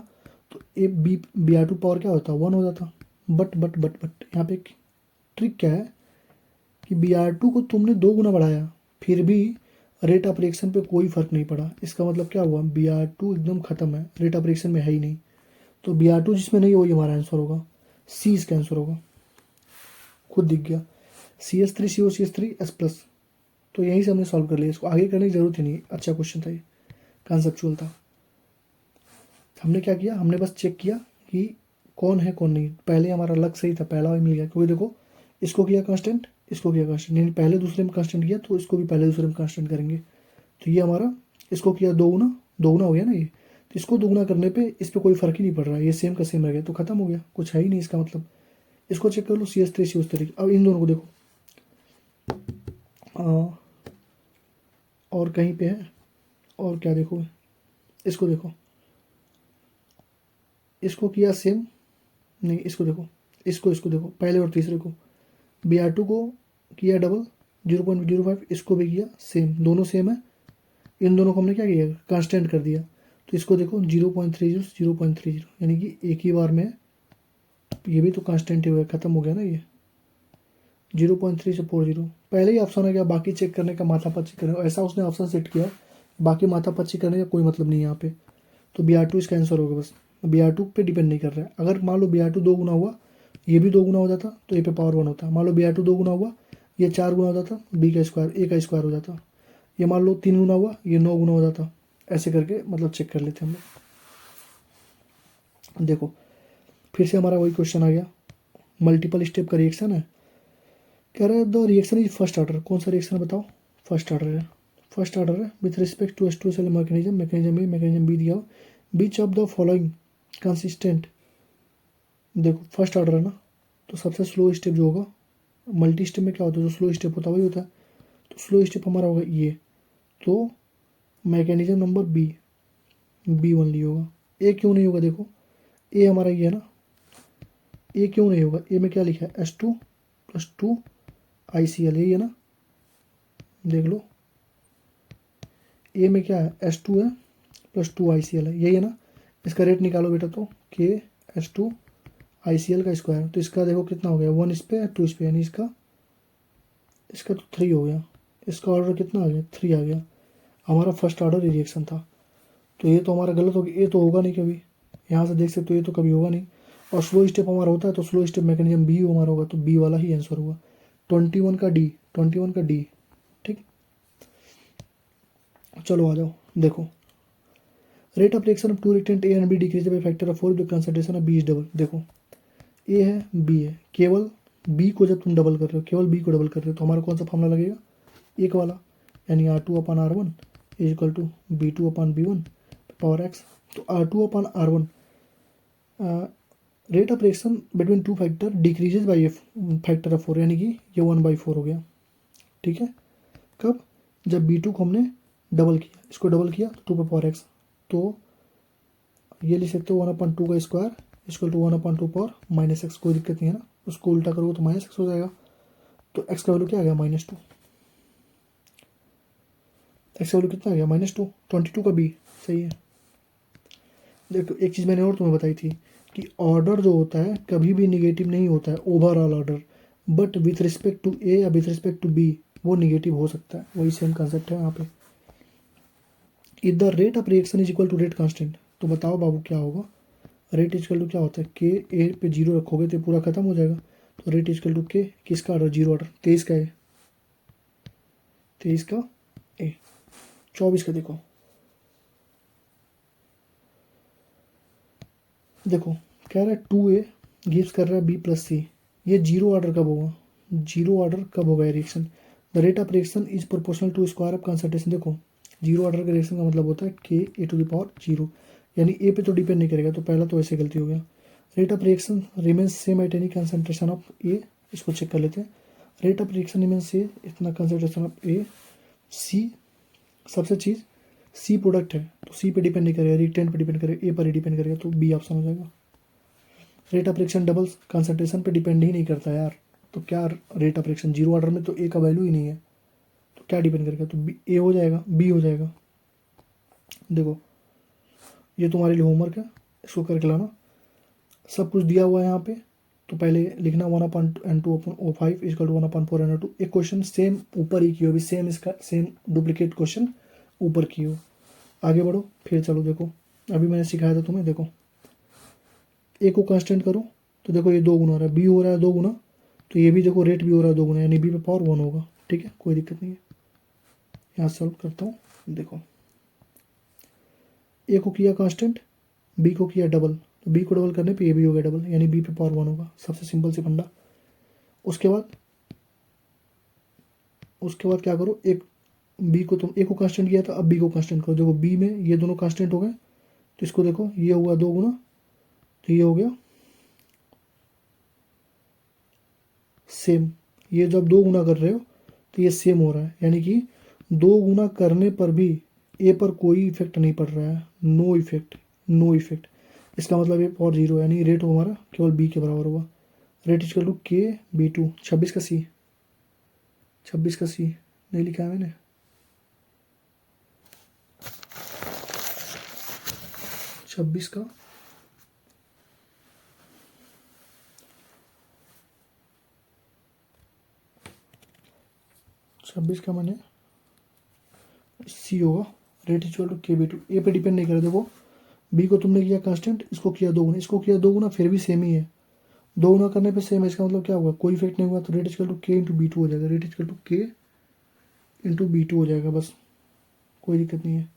तो A B R to power क्या होता, 1 हो जाता। बट यहाँ पे ट्रिक क्या है कि बी आर टू को तुमने 2 गुना बढ़ाया, फिर भी रेट ऑफ रिएक्शन पे कोई फर्क नहीं पड़ा, इसका मतलब क्या हुआ, बी आर टू एकदम खत्म है, रेट ऑफ रिएक्शन में है ही नहीं, तो बी आर टू जिसमें नहीं वही हमारा आंसर होगा, सी इसका आंसर होगा, खुद दिख गया, C S three C O C S three S plus. तो यहीं से हमने सॉल्व कर लिया, इसको आगे करने की जरूरत ही नहीं, अच्छा क्वेश्चन था ये, कॉन्सेप्चुअल था। हमने क्या किया, हमने बस चेक किया कि कौन है कौन नहीं, पहले हमारा लक सही था, पहला वही मिल गया, क्योंकि देखो इसको किया कांस्टेंट, इसको किया कांस्टेंट, यानी पहले दूसरे में कांस्टेंट किया तो इसको भी पहले दूसरे में कांस्टेंट करेंगे, तो ये हमारा, इसको किया 2 गुना, 2 गुना हो गया ना ये, तो इसको 2 गुना करने पे इस पर कोई फर्क ही नहीं पड़ रहा है, ये सेम का सेम रह गया, तो खत्म हो गया, कुछ है ही नहीं इसका मतलब। इसको चेक कर लो, C S three C S three, अब इन दोनों को देखो, और कहीं पे है, और क्या देखोगे, इसको देखो, इसको किया सेम, नहीं इसको देखो, इसको देखो पहले और तीसरे को, बी आर टू को किया डबल 0.05, इसको भी किया सेम, दोनों सेम है, इन दोनों को हमने क्या किया, कांस्टेंट कर दिया, तो इसको देखो 0.30 0.30, यानी कि एक ही बार में, ये भी तो कांस्टेंट ही हुआ, खत्म हो गया ना ये, 0.3 से 40, पहले ही ऑप्शन आ गया, बाकी चेक करने का माथापच्ची करने, ऐसा उसने ऑप्शन सेट किया, बाकी माथापच्ची करने का कोई मतलब नहीं है यहाँ पे, तो बी आर टू इसका आंसर होगा बस, बी आर टू पे डिपेंड नहीं कर रहा है। अगर मान लो बी आर टू 2 गुना हुआ, ये भी 2 गुना हो जाता, तो ए पे पावर 1 होता, मान लो बी आर टू 2 गुना हुआ, ये 4 गुना हो जाता, बी का स्क्वायर ए का स्क्वायर हो जाता, ये मान लो 3 गुना हुआ, ये 9 गुना हो जाता, ऐसे करके मतलब चेक कर लेते हम लोग। देखो फिर से हमारा वही क्वेश्चन आ गया, मल्टीपल स्टेप का रिएक्शन है, कह रहा है the reaction is first order, कौन सा रिएक्शन बताओ, फर्स्ट ऑर्डर है, फर्स्ट ऑर्डर है विथ रिस्पेक्ट टू एस2 मैकेनिज्म, मैकेनिज्म बी दिया, which of the following consistent, देखो फर्स्ट ऑर्डर है ना, तो सबसे स्लो स्टेप जो होगा, मल्टी स्टेप में क्या होता है, जो स्लो स्टेप होता है वही होता है, तो स्लो स्टेप हमारा होगा ये, तो मैकेनिज्म नंबर बी ओनली होगा, ए क्यों नहीं होगा, देखो ए हमारा ये है ना, ए क्यों नहीं होगा, ए में क्या लिखा है, S2 + 2 ICl, यही है ना, देख लो ए में क्या है, S2 है +2 ICl है, यही है ना, इसका रेट निकालो बेटा, तो KS2 ICl का स्क्वायर, तो इसका देखो कितना हो गया, 1 इस पे 2 इस पे, यानी इसका इसका तो 3 हो गया, इसका ऑर्डर कितना आ गया, 3 आ गया, हमारा फर्स्ट ऑर्डर रिएक्शन था, तो ये तो हमारा गलत हो गया, ये तो होगा नहीं कभी, यहाँ से देख सकते हो ये तो कभी होगा नहीं, और स्लो स्टेप हमारा होता है, तो स्लो स्टेप मैकेनिज्म बी हमारा होगा, तो बी वाला ही आंसर होगा, 21 का डी, ठीक। चलो आ जाओ, देखो rate of reaction of two reactant A and B decrease by factor of 4 with concentration of B is double, देखो ए है बी है, केवल बी को जब तुम डबल कर रहे हो, केवल बी को डबल कर रहे हो, तो हमारा कौन सा फॉर्मूला लगेगा, एक वाला, यानी R2/R1 is equal to B2/B1 power x, तो R2/R1 rate of reaction between two factor decreases by factor of 4, यानी कि ये 1/4 हो गया। ठीक है, कब? जब B2 को हमने डबल किया, इसको डबल किया तो 2 पावर x, तो ये लिख सकते हो 1/2 का square equal to 1/2 power -x। कोई दिक्कत नहीं है ना, उसको उल्टा करोगे तो -x हो जाएगा। तो x का वैल्यू क्या आ गया? -2। x का वैल्यू कितना आ गया? -2। 22 का b सही है। देखो एक चीज़ मैंने और तुम्हें बताई थी कि ऑर्डर जो होता है कभी भी निगेटिव नहीं होता है, overall order, but with respect to A या विथ रिस्पेक्ट टू बी वो निगेटिव हो सकता है। वही सेम कंसेप्ट है यहाँ पे। If the rate of reaction is equal to rate constant, तो बताओ बाबू क्या होगा? रेट इजकल टू क्या होता है? के ए पे 0 रखोगे तो पूरा खत्म हो जाएगा। तो रेट इजकल टू के, किसका ऑर्डर? 0 ऑर्डर। 23 का ए, 23 का ए, 24 का देखो, देखो कह रहा है 2a गिव्स कर रहा है b प्लस सी। ये 0 ऑर्डर कब होगा? 0 ऑर्डर कब होगा reaction? The rate of reaction is proportional to square of concentration. देखो 0 ऑर्डर का रिएक्शन का मतलब होता है k a⁴, यानी ए पे तो डिपेंड नहीं करेगा, तो पहला तो ऐसे गलती हो गया। Rate of reaction remains same at any concentration of A, इसको चेक कर लेते हैं। रेट ऑफ रिएक्शन रिमेन्स से इतना कंसंट्रेशन ऑफ ए। सी सबसे चीज़, सी प्रोडक्ट है तो सी पे डिपेंड नहीं करेगा, रिएक्टेंट पे डिपेंड करेगा, ए पर ही डिपेंड करेगा, तो बी ऑप्शन हो जाएगा। Rate of reaction double concentration पे डिपेंड ही नहीं करता यार, तो क्या रेट ऑफ रिएक्शन 0 ऑर्डर में तो ए का वैल्यू ही नहीं है, तो क्या डिपेंड करेगा? तो बी ए हो जाएगा, बी हो जाएगा। देखो ये तुम्हारे लिए होमवर्क है, इसको करके लाना। सब कुछ दिया हुआ है यहाँ पे, तो पहले लिखना 1/n2/O5 इक्वल टू 1/4n2। एक क्वेश्चन सेम ऊपर ही किया भी, सेम इसका सेम डुप्लीकेट क्वेश्चन ऊपर की हो। आगे बढ़ो, फिर चलो। देखो अभी मैंने सिखाया था तुम्हें, देखो ए को कांस्टेंट करो तो देखो ये 2 गुना हो रहा है, बी हो रहा है 2 गुना, तो ये भी देखो रेट भी हो रहा है 2 गुना, यानी बी पे पावर 1 होगा। ठीक है, कोई दिक्कत नहीं है। यहाँ सॉल्व करता हूँ। देखो ए को किया कांस्टेंट, बी को किया डबल, तो बी को डबल करने पे ए भी हो गया डबल, यानी बी पे पावर 1 होगा। सबसे सिंपल सी फंडा। उसके बाद क्या करो, एक बी को तुम ए को कांस्टेंट किया था, अब बी को कांस्टेंट करो। देखो बी में ये दोनों कांस्टेंट हो गए, तो इसको देखो ये हुआ 2 गुना, तो ये हो गया सेम। ये जब 2 गुना कर रहे हो तो ये सेम हो रहा है, यानी कि 2 गुना करने पर भी ए पर कोई इफेक्ट नहीं पड़ रहा है, नो इफेक्ट, नो इफेक्ट। इसका मतलब ये पावर 0, यानी रेट हमारा केवल बी के बराबर होगा। रेट इक्वल टू के B2। 26 का सी, 26 का सी नहीं लिखा है मैंने, 26 का मैंने सी होगा। रेट इक्वल टू के B2। ए पे डिपेंड नहीं करे। देखो बी को तुमने किया कांस्टेंट, इसको किया 2 गुना, इसको किया 2 गुना, फिर भी सेम ही है। 2 गुना करने पे सेम है, इसका मतलब क्या हुआ? कोई इफेक्ट नहीं हुआ, तो रेट इक्वल टू के इंटू B2 हो जाएगा। रेट इक्वल टू के इंटू B2 हो जाएगा, बस कोई दिक्कत नहीं है।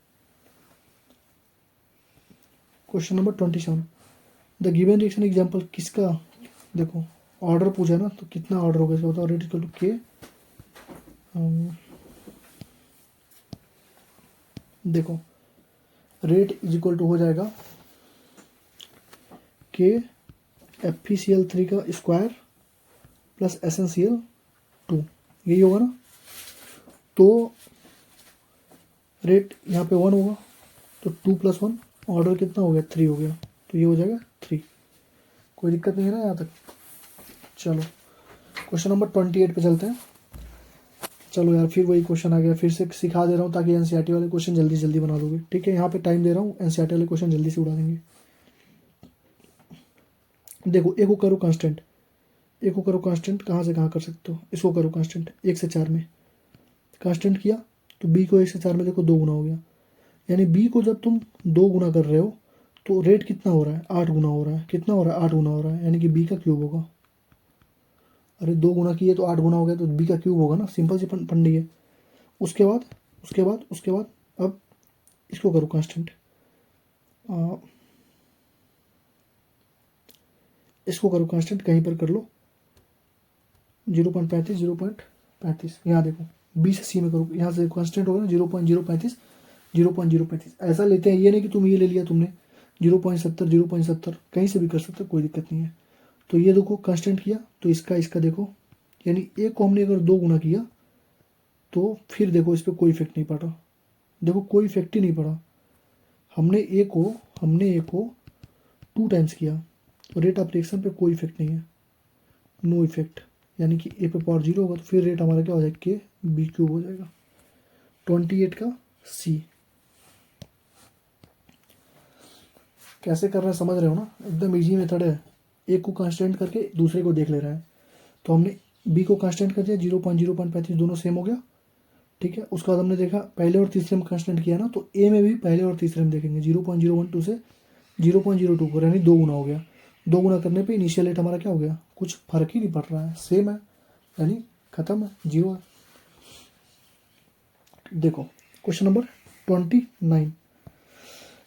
Question number 27, the given reaction example किसका? देखो ऑर्डर पूछा है ना, तो कितना ऑर्डर होगा इसका बताओ। रेट इक्वल टू के, देखो रेट इज इक्वल टू हो जाएगा के FeCl3 का स्क्वायर प्लस SnCl2, यही होगा ना। तो रेट यहाँ पे 1 होगा, तो 2 + 1 ऑर्डर कितना हो गया? 3 हो गया, तो ये हो जाएगा 3। कोई दिक्कत नहीं है ना यहाँ तक? चलो क्वेश्चन नंबर 28 पे चलते हैं। चलो यार फिर वही क्वेश्चन आ गया, फिर से सिखा दे रहा हूँ ताकि एनसीईआरटी वाले क्वेश्चन जल्दी जल्दी बना दोगे। ठीक है, यहाँ पे टाइम दे रहा हूँ, एनसीईआरटी वाले क्वेश्चन जल्दी से उड़ा देंगे। देखो ए को करो कांस्टेंट, ए को करो कांस्टेंट, कहाँ से कहाँ कर सकते हो? इसको करो कांस्टेंट 1 से 4 में, कांस्टेंट किया तो बी को 1 से 4 में देखो 2 गुना हो गया, यानी बी को जब तुम 2 गुना कर रहे हो तो रेट कितना हो रहा है? 8 गुना हो रहा है। कितना हो रहा है? 8 गुना हो रहा है, यानी कि बी का क्यूब होगा। अरे 2 गुना किए तो 8 गुना हो गया, तो बी का क्यूब होगा ना, सिंपल सी फंडी है। उसके बाद अब इसको करो कांस्टेंट, इसको करो कांस्टेंट, कहीं पर कर लो 0.35 यहाँ देखो बी से सी में करो, यहाँ से कांस्टेंट होगा ना 0.035 0.035 ऐसा लेते हैं। ये नहीं कि तुम ये ले लिया तुमने, 0.70 0.70 कहीं से भी कर सकते हो, कोई दिक्कत नहीं है। तो ये देखो कांस्टेंट किया, तो इसका देखो, यानी एक को हमने अगर 2 गुना किया तो फिर देखो इस पर कोई इफेक्ट नहीं पड़ा। देखो कोई इफेक्ट ही नहीं पड़ा। हमने ए को 2 टाइम्स किया तो रेट ऑफ रिएक्शन पे कोई इफेक्ट नहीं है, नो इफेक्ट, यानी कि ए पे पावर 0 होगा तो फिर रेट हमारा क्या हो जाएगा, के बी क्यूब हो जाएगा। 28 का सी। कैसे कर रहे हैं समझ रहे हो ना, एकदम इजी मेथड है। एक को कांस्टेंट करके दूसरे को देख ले रहा है। तो हमने बी को कांस्टेंट कर दिया, 0.035 दोनों सेम हो गया, ठीक है। उसके बाद हमने देखा पहले और तीसरे में कांस्टेंट किया ना, तो ए में भी पहले और तीसरे में देखेंगे 0.012 से 0.024, यानी 2 गुना हो गया। 2 गुना करने पे इनिशियल रेट हमारा क्या हो गया, कुछ फर्क ही नहीं पड़ रहा है, सेम है, यानी खत्म है, 0 है। देखो क्वेश्चन नंबर 29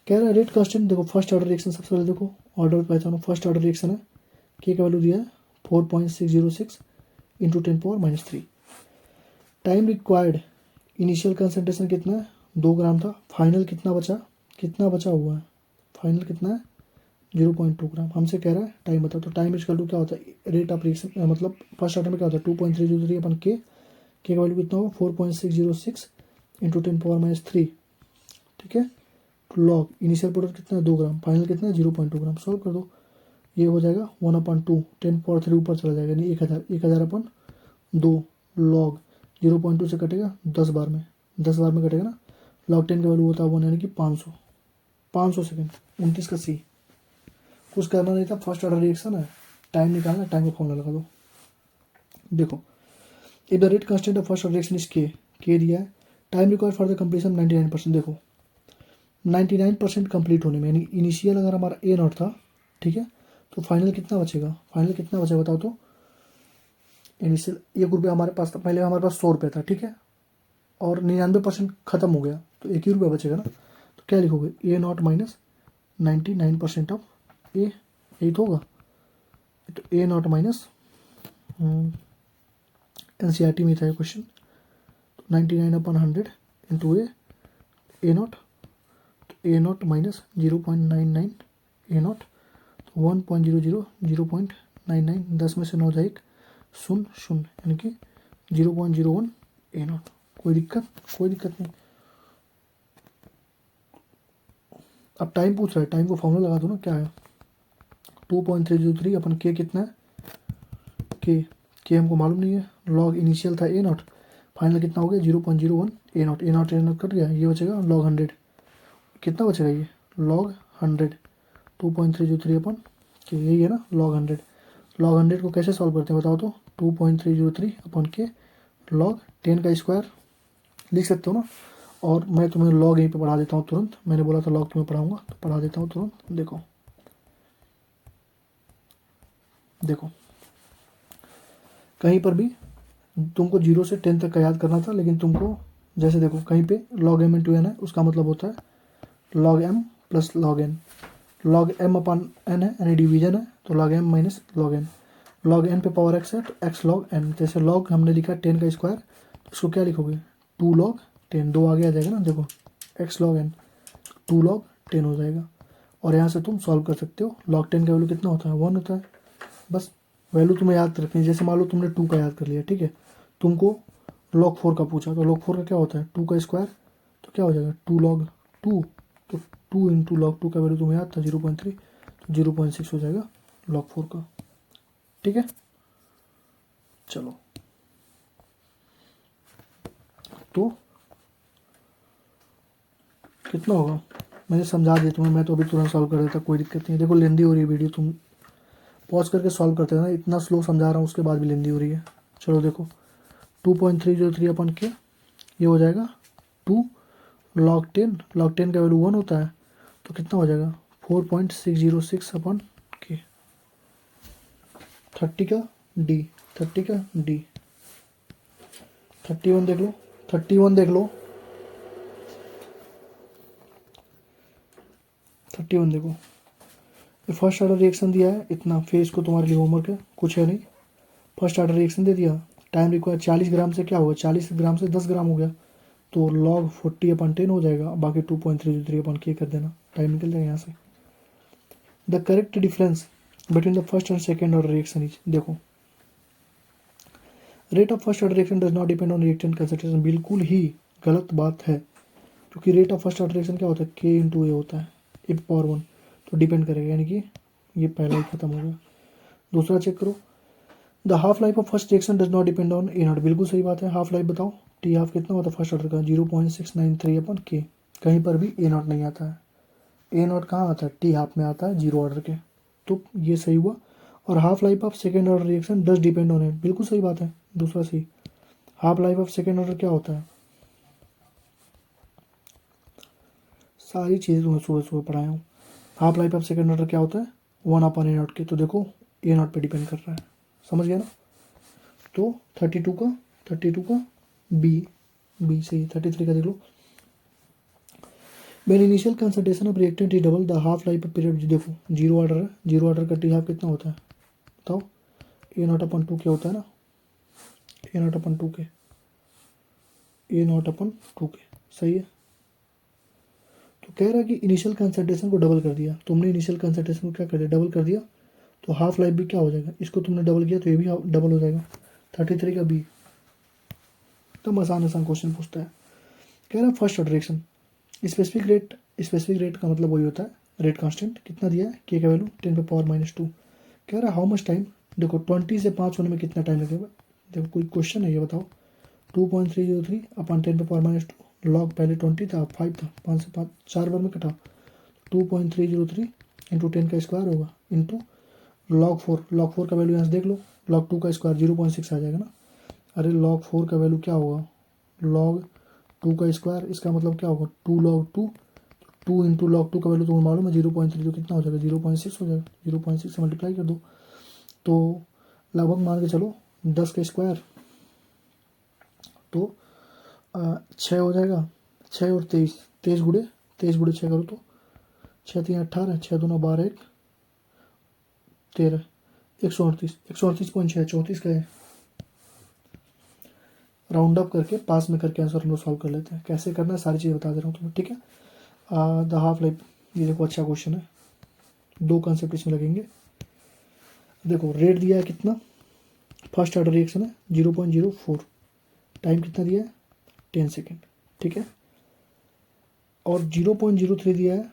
कह रहा है रेट कांस्टेंट। देखो फर्स्ट ऑर्डर रिएक्शन, सबसे पहले देखो ऑर्डर पहचानो, फर्स्ट ऑर्डर रिएक्शन है, के का वैल्यू दिया है 4.606 into 10⁻³ time required, initial concentration कितना है, 2 ग्राम था, फाइनल कितना बचा हुआ है, फाइनल कितना है 0.2 ग्राम। हमसे कह रहा है टाइम बताओ, तो टाइम इक्वल टू क्या होता है, रेट ऑफ रिएक्शन, मतलब फर्स्ट ऑर्डर में क्या होता है 2.303 अपन के का वैल्यू कितना होगा 4.606 इंटू 10⁻³, ठीक है। लॉग इनिशियल प्रोडक्ट कितना है 2 ग्राम, फाइनल कितना है 0.2 ग्राम, सॉल्व कर दो, ये हो जाएगा 1/2, 10⁻³ ऊपर चला जाएगा, यानी 1000 अपन 2 लॉग 0.2 से कटेगा 10 बार में कटेगा ना, लॉग 10 का वैल्यू होता है 1, यानी कि 500 सेकेंड। 29 का सी। कुछ करना नहीं था, फर्स्ट ऑर्डर रिएक्शन है, टाइम निकालना, टाइम का फॉर्मूला लगा दो। देखो if the rate constant of first order reaction is के दिया है, time required for the completion 99%। देखो 99% कंप्लीट होने में, यानी इनिशियल अगर हमारा ए नॉट था, ठीक है, तो फाइनल कितना बचेगा, बताओ तो। इनिशियल 1 रुपया हमारे पास था, पहले हमारे पास 100 रुपया था, ठीक है, और 99% खत्म हो गया, तो 1 ही रुपया बचेगा ना। तो क्या लिखोगे, ए नॉट माइनस 99% ऑफ ए, यही तो होगा। तो ए नॉट माइनस, एनसीईआरटी में था ये क्वेश्चन, 99/100 इंटू ए नॉट, तो ए नॉट माइनस 0.99 ए नॉट, तो 1.00 0.99, 10 में से 9 जाए 1 0, यानी कि 0.01 ए नॉट। कोई दिक्कत नहीं। अब टाइम पूछ रहा है, टाइम को फॉर्मूला लगा दो ना, क्या है 2.303 अपन के कितना है, के हमको मालूम नहीं है, लॉग इनिशियल था ए नॉट, फाइनल कितना हो गया 0.01 ए नॉट, कट गया, ये बचेगा लॉग 100, कितना बचेगा ये लॉग 100, 2.303 अपन के, यही है ना लॉग 100 को कैसे सॉल्व करते हैं बताओ तो, 2.303 अपन के लॉग 10 का स्क्वायर लिख सकते हो ना, और मैं तुम्हें लॉग यहीं पे पढ़ा देता हूँ तुरंत, मैंने बोला था लॉग तुम्हें पढ़ाऊंगा, तो पढ़ा देता हूँ तुरंत। देखो कहीं पर भी तुमको 0 से 10 तक का याद करना था, लेकिन तुमको जैसे देखो कहीं पे log m इंटू एन है, उसका मतलब होता है log m plus log n, log m अपन n है, यानी डिवीजन है, तो log m minus log n, log n पे पावर x है तो x log n, जैसे log हमने लिखा 10 का स्क्वायर, तो उसको क्या लिखोगे 2 log 10, 2 आगे आ जाएगा ना, देखो x log n 2 log 10 हो जाएगा, और यहाँ से तुम सॉल्व कर सकते हो। log 10 का वैल्यू कितना होता है 1 होता है, बस वैल्यू तुम्हें याद रखनी है। जैसे मान लो तुमने 2 का याद कर लिया, ठीक है, तुमको log 4 का पूछा, तो log 4 का क्या होता है 2 का स्क्वायर, तो क्या हो जाएगा 2 log 2, तो 2 इंटू log 2 का वैल्यू तुम्हें याद था 0.3, तो 0.6 हो जाएगा log 4 का, ठीक है। चलो तो कितना होगा, मैंने समझा दिया तुम्हें, मैं तो अभी तुरंत सॉल्व कर देता, कोई दिक्कत नहीं। देखो लेंदी हो रही है वीडियो, तुम पॉज करके सॉल्व करते हैं ना, इतना स्लो समझा रहा हूँ उसके बाद भी लेंदी हो रही है। चलो देखो 2.303 अपन के, ये हो जाएगा 2 log 10 का वैल्यू 1 होता है, तो कितना हो जाएगा 4.606 अपन के, 30 का डी, 31 देख लो, 31 देखो, ये फर्स्ट ऑर्डर रिएक्शन दिया है इतना, फिर इसको तुम्हारे लिए होमवर्क है, कुछ है नहीं, फर्स्ट ऑर्डर रिएक्शन दे दिया, टाइम रिक्वायर 40 ग्राम से क्या होगा, 40 ग्राम से 10 ग्राम हो गया, तो log 40/10 हो जाएगा, बाकी 2.303 अपन के कर देना, टाइम निकल जाएगा यहाँ से। The correct difference between the first and second order reaction is, देखो rate of first order reaction does not depend on reactant concentration, बिल्कुल ही गलत बात है, क्योंकि rate of first order reaction क्या होता है, के इंटू ए होता है, ए पावर वन, तो डिपेंड करेगा, यानी कि ये पहला ही खत्म हो गया। दूसरा चेक करो, the half life of first reaction does not depend on A not, बिल्कुल सही बात है। हाफ लाइफ बताओ, टी हाफ कितना होता है फर्स्ट ऑर्डर का, 0.693 अपन के, कहीं पर भी ए नॉट नहीं आता है, ए नॉट कहाँ आता है, टी हाफ में आता है जीरो ऑर्डर के, तो ये सही हुआ। और half life of second order reaction does depend on A, बिल्कुल सही बात है, दूसरा सही। Half life of second order क्या होता है, सारी चीज़ें तुम्हें सुबह सुबह पढ़ाया हूँ। Half life of second order क्या होता है, 1/A0 के, तो देखो A0 पे डिपेंड कर रहा है, समझ गया ना। तो 32 का बी, बी सही, 33 का देख लो। When initial concentration of reactant is double, the half life period, देखो जीरो ऑर्डर है, जीरो ऑर्डर का टी हाफ कितना होता है बताओ, A0/2 क्या होता है ना, A0/2 के, A0/2 के, सही है। तो कह रहा है कि इनिशियल कंसंट्रेशन को डबल कर दिया, तुमने इनिशियल कंसंट्रेशन को क्या कर दिया, डबल कर दिया, तो हाफ लाइफ भी क्या हो जाएगा, इसको तुमने डबल किया तो ये भी डबल हो जाएगा। 33 का बी, एकदम आसान आसान क्वेश्चन पूछता है। कह रहा है first order reaction, specific rate का मतलब वही होता है, रेट कांस्टेंट कितना दिया है, के का वैल्यू 10⁻²। कह रहा है हाउ मच टाइम, देखो 20 से 5 होने में कितना टाइम लगेगा, देखो कोई क्वेश्चन है ये बताओ, 2.303/10⁻², लॉग पहले 20 था, 5 था, 5 से 5 4 बार में कटा, 2.303 इंटू 10 का स्क्वायर होगा, इंटू लॉग फोर का वैल्यू यहाँ से देख लो, लॉग 2 का स्क्वायर 0.6 आ जाएगा ना। अरे लॉग 4 का वैल्यू क्या होगा, लॉग 2 का स्क्वायर, इसका मतलब क्या होगा 2 log 2, 2 इंटू लॉग 2 का वैल्यू तुम्हें मालूम है 0.3, तो कितना हो जाएगा 0.6 हो जाएगा, 0.6 से मल्टीप्लाई कर दो, तो लगभग मान के चलो 10 का स्क्वायर, तो 6 हो जाएगा, 6 और 23, 23 गुड़े 6 करो तो 6×3 = 18, 6×2 = 12, 13, 138.6, 34 का है, राउंड अप करके पास में करके आंसर हम लोग सॉल्व कर लेते हैं, कैसे करना है सारी चीज़ बता दे रहा हूँ तुम्हें, ठीक है। द हाफ लाइफ, ये देखो अच्छा क्वेश्चन है, दो कंसेप्ट इसमें लगेंगे। देखो रेट दिया है कितना, फर्स्ट ऑर्डर रिएक्शन है 0.04, टाइम कितना दिया है 10 सेकेंड, ठीक है। और 0.03 दिया है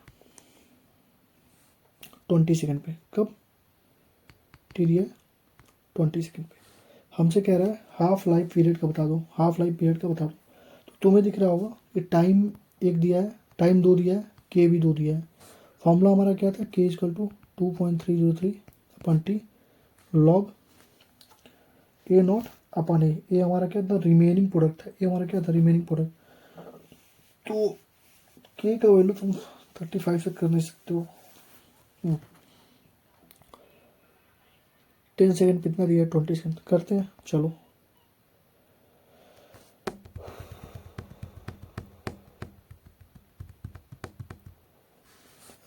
20 सेकेंड पे, कब, टी दिया है 20 सेकेंड पे। हमसे कह रहा है हाफ लाइफ पीरियड का बता दो, हाफ लाइफ पीरियड का बता दो, तो तुम्हें दिख रहा होगा कि टाइम एक दिया है, टाइम 2 दिया है, के भी 2 दिया है। फॉर्मूला हमारा क्या था, के = 2.303/T लॉग A0/A, ए हमारा क्या था, रिमेनिंग प्रोडक्ट है, ए हमारा क्या था, रिमेनिंग प्रोडक्ट, तो के का वैल्यू तुम 35 से कर नहीं सकते हो। 10 सेकेंड कितना दिया है 20 सेकेंड, करते हैं चलो।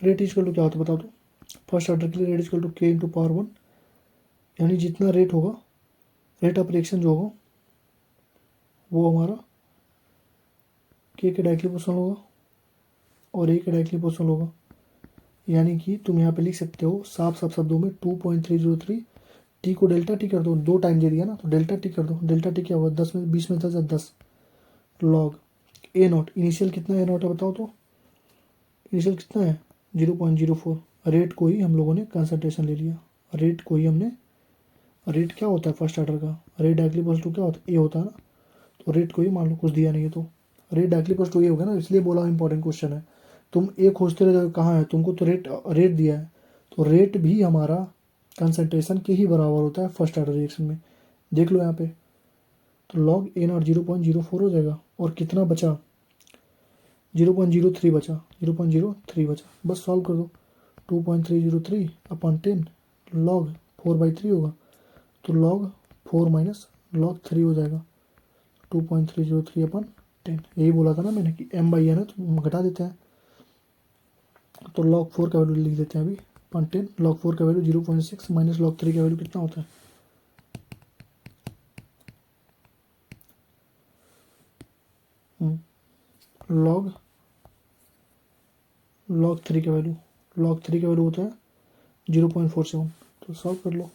रेट इक्वल टू क्या होता है बताओ, तो फर्स्ट ऑर्डर के लिए रेट इक्वल टू के इंटू पावर 1, यानी जितना रेट होगा, रेट ऑफ रिएक्शन जो होगा वो हमारा के डायरेक्टली प्रोपोर्शनल होगा और ए के डायरेक्टली प्रोपोर्शनल होगा, यानी कि तुम यहाँ पे लिख सकते हो साफ साफ शब्दों में 2.303, टी को डेल्टा टी कर दो, दो टाइम दे दिया ना तो डेल्टा टी कर दो, डेल्टा टी क्या होगा 10 में 20 में 10 है 10, लॉग A0, इनिशियल कितना A0 है बताओ, तो इनिशियल कितना है 0.04, रेट को ही हम लोगों ने कंसंट्रेशन ले लिया, रेट को ही हमने, रेट क्या होता है फर्स्ट ऑर्डर का, रेट डायरेक्टली इक्वल्स टू क्या होता है ए होता है ना, तो रेट को ही मान लो कुछ दिया नहीं है तो रेट डायरेक्टली इक्वल्स टू ए होगा ना, इसलिए बोला इंपॉर्टेंट क्वेश्चन है। तुम ए खोजते रहे हो कहाँ है, तुमको तो रेट दिया है, तो रेट भी हमारा कंसंट्रेशन के ही बराबर होता है फर्स्ट ऑर्डर रिएक्शन में, देख लो यहाँ पे, तो लॉग A0 0.04 हो जाएगा, और कितना बचा 0.03 बचा, 0.03 बचा, बस सॉल्व कर दो, 2.303/10 लॉग 4/3 होगा, तो लॉग 4 माइनस लॉग 3 हो जाएगा, 2.303/10, यही बोला था ना मैंने कि m/n है तो घटा देते हैं, तो log 4 का वैल्यू लिख देते हैं अभी 10, log 4 का वैल्यू 0.6 माइनस log 3 का वैल्यू कितना होता है, log 3 का वैल्यू होता है 0.47, तो सॉल्व कर लो,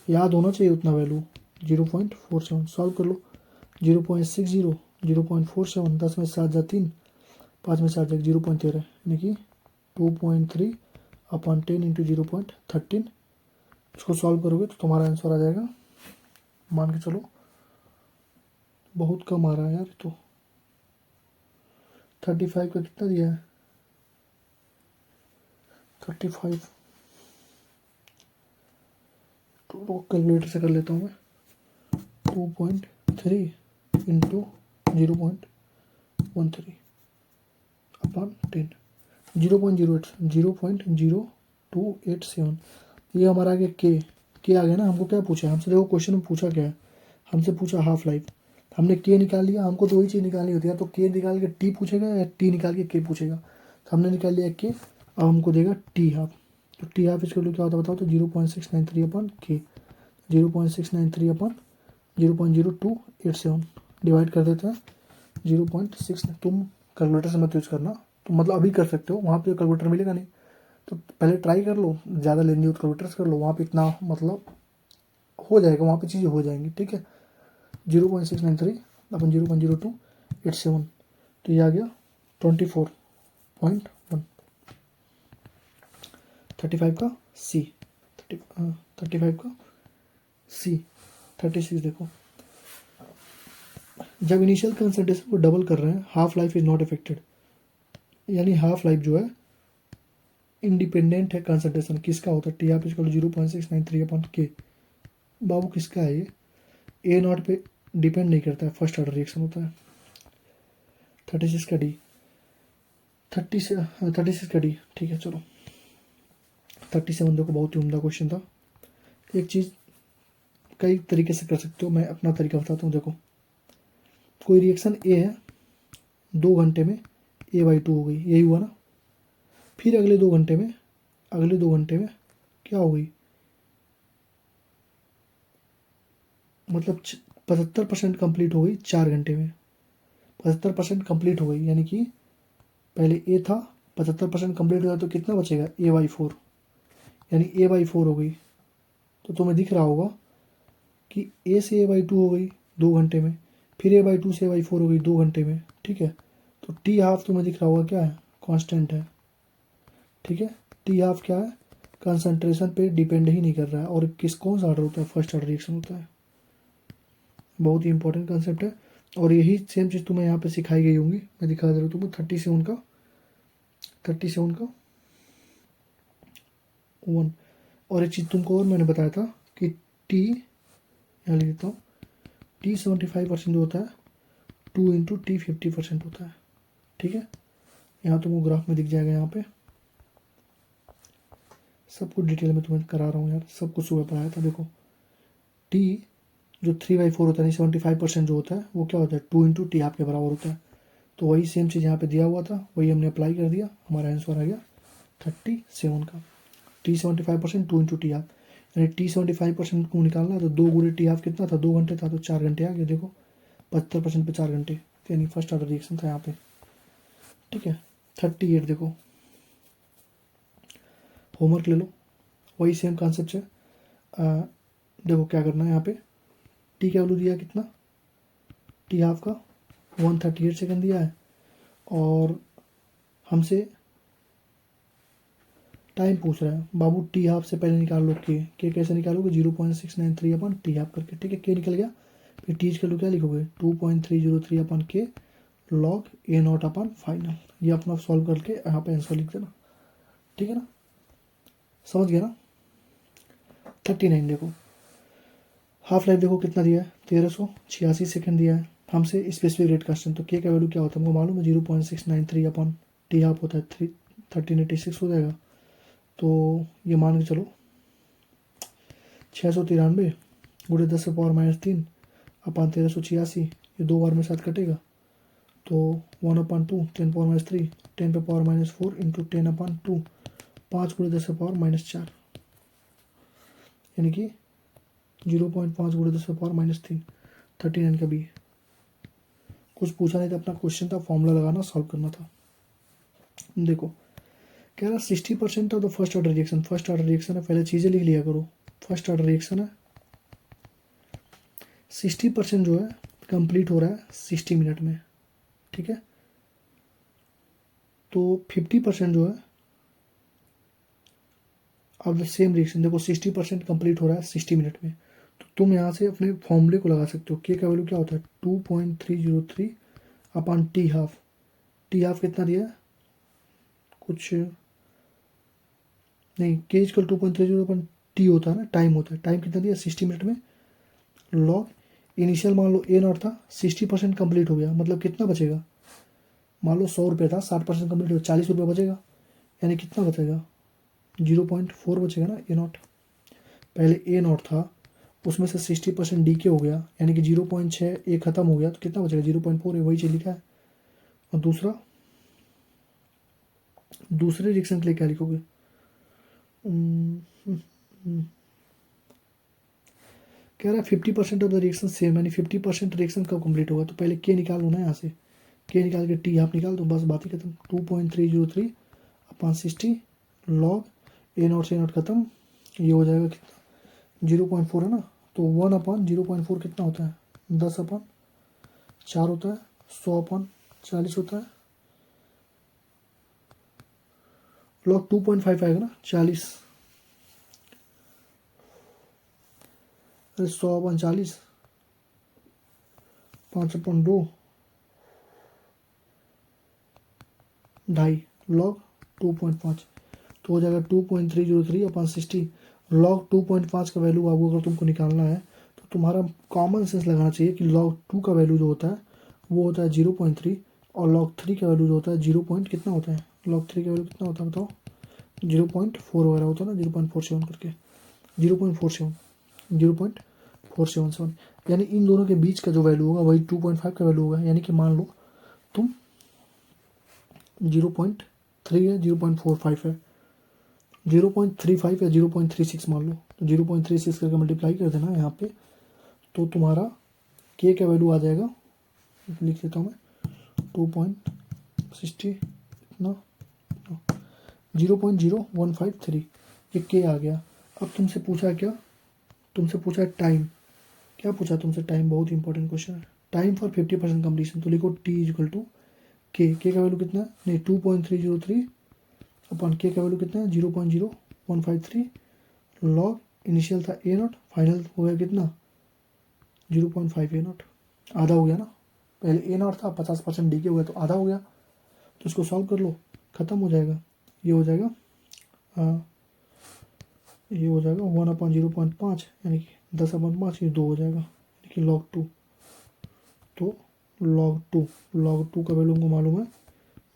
याद होना चाहिए उतना वैल्यू 0.47, सॉल्व कर लो। 0.60 0.47, 10 में 7 जा 3, 5 में 7 जा 0.13, यानी कि 2.3/10 इंटू 0.13। इसको सॉल्व करोगे तो तुम्हारा आंसर आ जाएगा, मान के चलो बहुत कम आ रहा है यार, तो 35 का कितना दिया है, 35, तो कैलकुलेटर से कर लेता हूँ मैं। 2.3 इंटू 0.13/10, 0.0287, ये हमारा आ गया के आ गया ना। हमको क्या पूछा है हमसे, देखो क्वेश्चन में पूछा क्या है, हमसे पूछा हाफ लाइफ, हमने के निकाल लिया, हमको तो वही चीज़ निकालनी होती है, तो के निकाल के टी पूछेगा या टी निकाल के के पूछेगा, तो हमने निकाल लिया के, अब हमको देगा टी हाफ, तो टी हाफ इसको क्या होता है बताओ, तो 0.693/k, 0.693/0.0287 डिवाइड कर देते हैं 0.6। तुम कैलकुलेटर से मत यूज करना, तो मतलब अभी कर सकते हो, वहाँ पे कैलकुलेटर मिलेगा नहीं, तो पहले ट्राई कर लो, ज़्यादा लेनी हो तो कैलकुलेटर से कर लो, वहाँ पे इतना मतलब हो जाएगा, वहाँ पे चीज़ें हो जाएंगी, ठीक है। 0.693/0.0287, तो ये आ गया 24.1, 35 का सी, 35 का सी, 36 देखो, जब इनिशियल कंसंट्रेशन को डबल कर रहे हैं half life is not affected, यानी हाफ लाइफ जो है इंडिपेंडेंट है कंसंट्रेशन किसका होता है, टी आप इसको 0.693/k, बाबू किसका है ये, ए नॉट पे डिपेंड नहीं करता है, फर्स्ट ऑर्डर रिएक्शन होता है। 36 का डी, 36 का डी, ठीक है चलो। 37 देखो बहुत ही उम्दा क्वेश्चन था, एक चीज़ कई तरीके से कर सकते हो, मैं अपना तरीका बताता हूँ। देखो कोई रिएक्शन ए है, 2 घंटे में A/2 हो गई, यही हुआ ना, फिर अगले 2 घंटे में क्या हो गई, मतलब 75% कंप्लीट हो गई 4 घंटे में, 75% कंप्लीट हो गई, यानी कि पहले ए था 75% कंप्लीट हुआ तो कितना बचेगा A/4, यानी A/4 हो गई, तो तुम्हें दिख रहा होगा कि ए से A/2 हो गई 2 घंटे में, फिर A/2 से A/4 हो गई 2 घंटे में, ठीक है। तो टी हाफ तुम्हें दिख रहा होगा क्या है, कांस्टेंट है, ठीक है। टी हाफ क्या है, कंसंट्रेशन पे डिपेंड ही नहीं कर रहा है, और कौन सा ऑर्डर होता है, फर्स्ट ऑर्डर रिएक्शन होता है, बहुत ही इंपॉर्टेंट कंसेप्ट है। और यही सेम चीज़ तुम्हें यहाँ पे सिखाई गई होंगी, मैं दिखा दे रहा हूँ तुमको 37 का 1। और एक चीज़ तुमको और मैंने बताया था कि टी, यहाँ लिख देता हूँ, टी 75% जो होता है 2 इंटू टी 50% होता है, ठीक है। यहाँ तुमको ग्राफ में दिख जाएगा, यहाँ पे सब कुछ डिटेल में तुम्हें करा रहा हूँ यार, सब कुछ सुबह पढ़ाया था। देखो टी जो 3/4 होता है, 75% जो होता है वो क्या होता है 2 इंटू टी हाफ के बराबर होता है, तो वही सेम चीज़ यहाँ पे दिया हुआ था, वही हमने अप्लाई कर दिया, हमारा आंसर आ गया 37 का। टी 75% 2 इंटू टी हाफ, यानी टी 75% को निकालना है तो 2 गुणे टी हाफ कितना था, 2 घंटे था, तो 4 घंटे आ गए। देखो 75% पे 4 घंटे, यानी फर्स्ट ऑर्डर रिएक्शन था यहाँ पे, ठीक है। 38 देखो, होमवर्क ले लो, वही सेम कॉन्सेप्ट है। देखो क्या करना है, यहाँ पे टी का वैल्यू दिया कितना, टी हाफ का 138 सेकंड दिया है, और हमसे टाइम पूछ रहा है, बाबू टी हाफ से पहले निकाल लो के कैसे निकालोगे, 0.693/टी हाफ करके, ठीक है। के निकल गया, फिर टी के लो क्या लिखोगे 2.303/k log A0/फाइनल, ये अपना सॉल्व करके यहाँ पे आंसर लिख देना, ठीक है ना, समझ गया ना। 39 देखो, हाफ लाइफ देखो कितना दिया है, 1386 सेकंड दिया है, हमसे स्पेसिफिक रेट क्वेश्चन, तो के का वैल्यू क्या होता है हमको मालूम है, 0.693/टी हाफ होता है 1386 हो जाएगा, तो ये मान के चलो 693 गुणे 10⁻³ अपन 1386, ये 2 बार में साथ कटेगा, तो 1/2 10⁻³ 10⁻⁻4 इंटू 10/2, 5 गुणे 10⁻⁻4, यानी कि 0.5 गुणे 10⁻³ 39 का बी। कुछ पूछा नहीं था, अपना क्वेश्चन था, फॉर्मूला लगाना, सॉल्व करना था। देखो कह रहा 60% of the first order reaction, first order reaction है, पहले चीज़ें लिख लिया करो। फर्स्ट ऑर्डर रिएक्शन है, 60% जो है कंप्लीट हो रहा है 60 मिनट में, ठीक है। तो 50% जो है ऑफ द सेम रिएक्शन, देखो 60% कंप्लीट हो रहा है 60 मिनट में, तो तुम यहाँ से अपने फॉर्मूले को लगा सकते हो। के का वैल्यू क्या होता है 2.303 upon T half. T half कितना दिया है, कुछ नहीं, के इजकल 2.30 अपन टी होता है ना, टाइम होता है, टाइम कितना दिया 60 मिनट में। लॉग इनिशियल मान लो ए नॉट था, 60% कंप्लीट हो गया, मतलब कितना बचेगा, मान लो 100 रुपये था, 60% कंप्लीट हो 40 रुपये बचेगा, यानी कितना बचेगा 0.4 बचेगा ना ए नॉट। पहले ए नॉट था, उसमें से 60% डी के हो गया, यानी कि 0.6 ए खत्म हो गया, तो कितना बचेगा 0.4 है, वही चीज लिखा है। और दूसरे रिएक्शन के लिए क्या लिखोगे, कह रहा है 50% ऑफ द रिएक्शन सेम, यानी 50% रिएक्शन कब कंप्लीट होगा, तो पहले के निकाल लो ना, यहाँ से के निकाल के टी आप निकाल दो, बस बात ही खत्म। 2.303 अपॉन 60 लॉग ए नॉट से नॉट खत्म, ये हो जाएगा कितना 0.4 है ना, तो 1 अपॉन 0.4 कितना होता है 10 अपॉन 4 होता है, 100 अपॉन 40 होता है, लॉग 2.5 आएगा ना 40, अरे 100 अपॉन 40, 5 अपॉन 2 ढाई, लॉग 2.5, तो हो जाएगा 2.303 अपॉन 60। लॉग 2.5 का वैल्यू आपको अगर तुमको निकालना है तो तुम्हारा कॉमन सेंस लगाना चाहिए कि लॉग 2 का वैल्यू जो होता है वो होता है 0.3, और लॉग 3 का वैल्यू जो होता है 0 पॉइंट कितना होता है, लॉग 3 का वैल्यू कितना होता है बताओ, 0.4 वगैरह होता है ना, 0.47 करके, 0.47, 0.477, यानी इन दोनों के बीच का जो वैल्यू होगा वही 2.5 का वैल्यू होगा। यानी कि मान लो तुम 0.3 है, 0.45 है, 0.35 या 0.36 मान लो, तो 0.36 करके मल्टीप्लाई कर देना यहाँ पे, तो तुम्हारा के का वैल्यू आ जाएगा, लिख लेता हूँ मैं 2.60 इतना 0.0153, ये के आ गया। अब तुमसे पूछा क्या, तुमसे पूछा टाइम, क्या पूछा तुमसे, टाइम बहुत इंपॉर्टेंट क्वेश्चन है। टाइम फॉर 50% कंप्लीशन, तो लिखो टी इक्वल टू के का वैल्यू कितना है, नहीं 2.303 अपॉन के का वैल्यू कितना है 0.0153, लॉग इनिशियल था ए नॉट, फाइनल हो गया कितना 0.5 ए नॉट, आधा हो गया ना, पहले ए नॉट था 50% डी के हो गया तो आधा हो गया, तो इसको सॉल्व कर लो, खत्म हो जाएगा, ये हो जाएगा ये हो जाएगा 1/0.5, यानी कि 10/5, ये 2 हो जाएगा, यानी कि log 2, तो log 2 का वैल्यू हमको मालूम है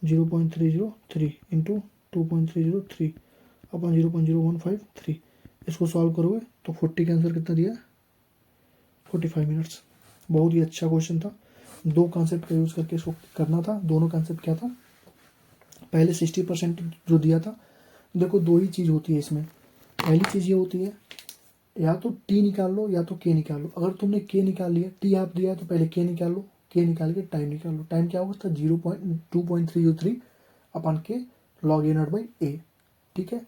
0.303 इंटू 2.303 अपॉन 0.0153, इसको सॉल्व करोगे तो 40 का आंसर कितना दिया है 45 मिनट्स। बहुत ही अच्छा क्वेश्चन था, दो कॉन्सेप्ट का यूज़ करके इसको करना था। दोनों कॉन्सेप्ट क्या था, पहले 60% जो दिया था, देखो दो ही चीज़ होती है इसमें, पहली चीज़ ये होती है या तो टी निकाल लो या तो के निकाल लो। अगर तुमने के निकाल लिया, टी आप दिया है तो पहले के निकाल लो, के निकाल के टाइम निकाल लो। टाइम क्या होगा 2.303 अपन के लॉग ए नॉट बाई ए, ठीक है।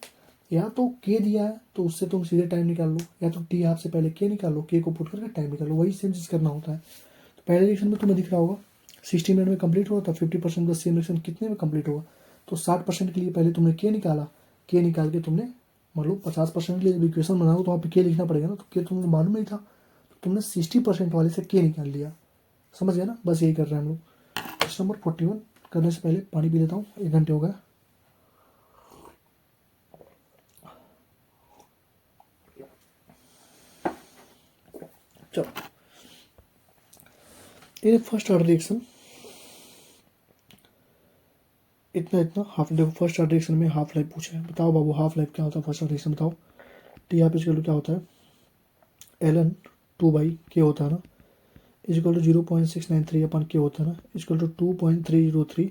या तो के दिया है तो उससे तुम सीधे टाइम निकाल लो, या तो टी आपसे पहले के निकाल लो, के को पुट करके टाइम निकाल लो, वही सेम चीज़ करना होता है। तो पहले रिएक्शन में तुम्हें दिख रहा होगा 60 मिनट में कंप्लीट हुआ था, 50% का सेम रिएक्शन कितने में कंप्लीट होगा, तो 60% के लिए पहले तुमने के निकाला, के निकाल के तुमने मतलब 50% के लिए जब इक्वेशन बनाओ तो वहाँ पे के लिखना पड़ेगा ना, तो के तुमको मालूम नहीं था तो तुमने 60% वाले से के निकाल लिया, समझ गया ना, बस यही कर रहे हैं हम लोग। क्वेश्चन नंबर 41 करने से पहले पानी पी लेता हूँ, 1 घंटे हो गए। चलो ये फर्स्ट ऑर्डर रिएक्शन इतना हाफ, देखो फर्स्ट ऑर्डर रिएक्शन में हाफ लाइफ पूछा है, बताओ बाबू हाफ लाइफ क्या होता है फर्स्ट ऑर्डर रिएक्शन, बताओ। टी आप इसका क्या होता है ln 2/k होता है ना, इजकल टू 0.693 अपन के होता है ना, इजकल टू 2.303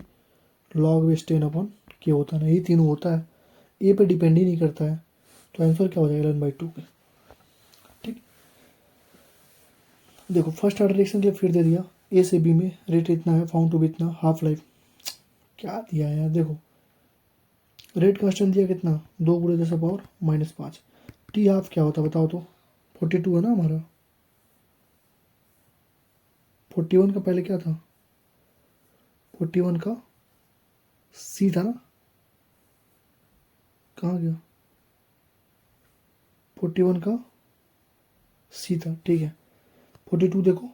लॉग बेस 10 अपन के होता है ना, यही तीनों होता है, ए पे डिपेंड ही नहीं करता है, तो आंसर क्या हो जाएगा ln/2 के, ठीक। देखो फर्स्ट ऑर्डर रिएक्शन के लिए फिर दे दिया, ए से बी में रेट इतना है, फाउंड टू बी इतना, हाफ लाइफ क्या दिया है यार, देखो रेट कांस्टेंट दिया कितना, 2 × 10⁻⁻5। टी हाफ क्या होता है बताओ तो, 42 है ना हमारा। 41 का पहले क्या था, 41 का सी था ना, कहाँ गया, 41 का सी था, ठीक है। 42 देखो,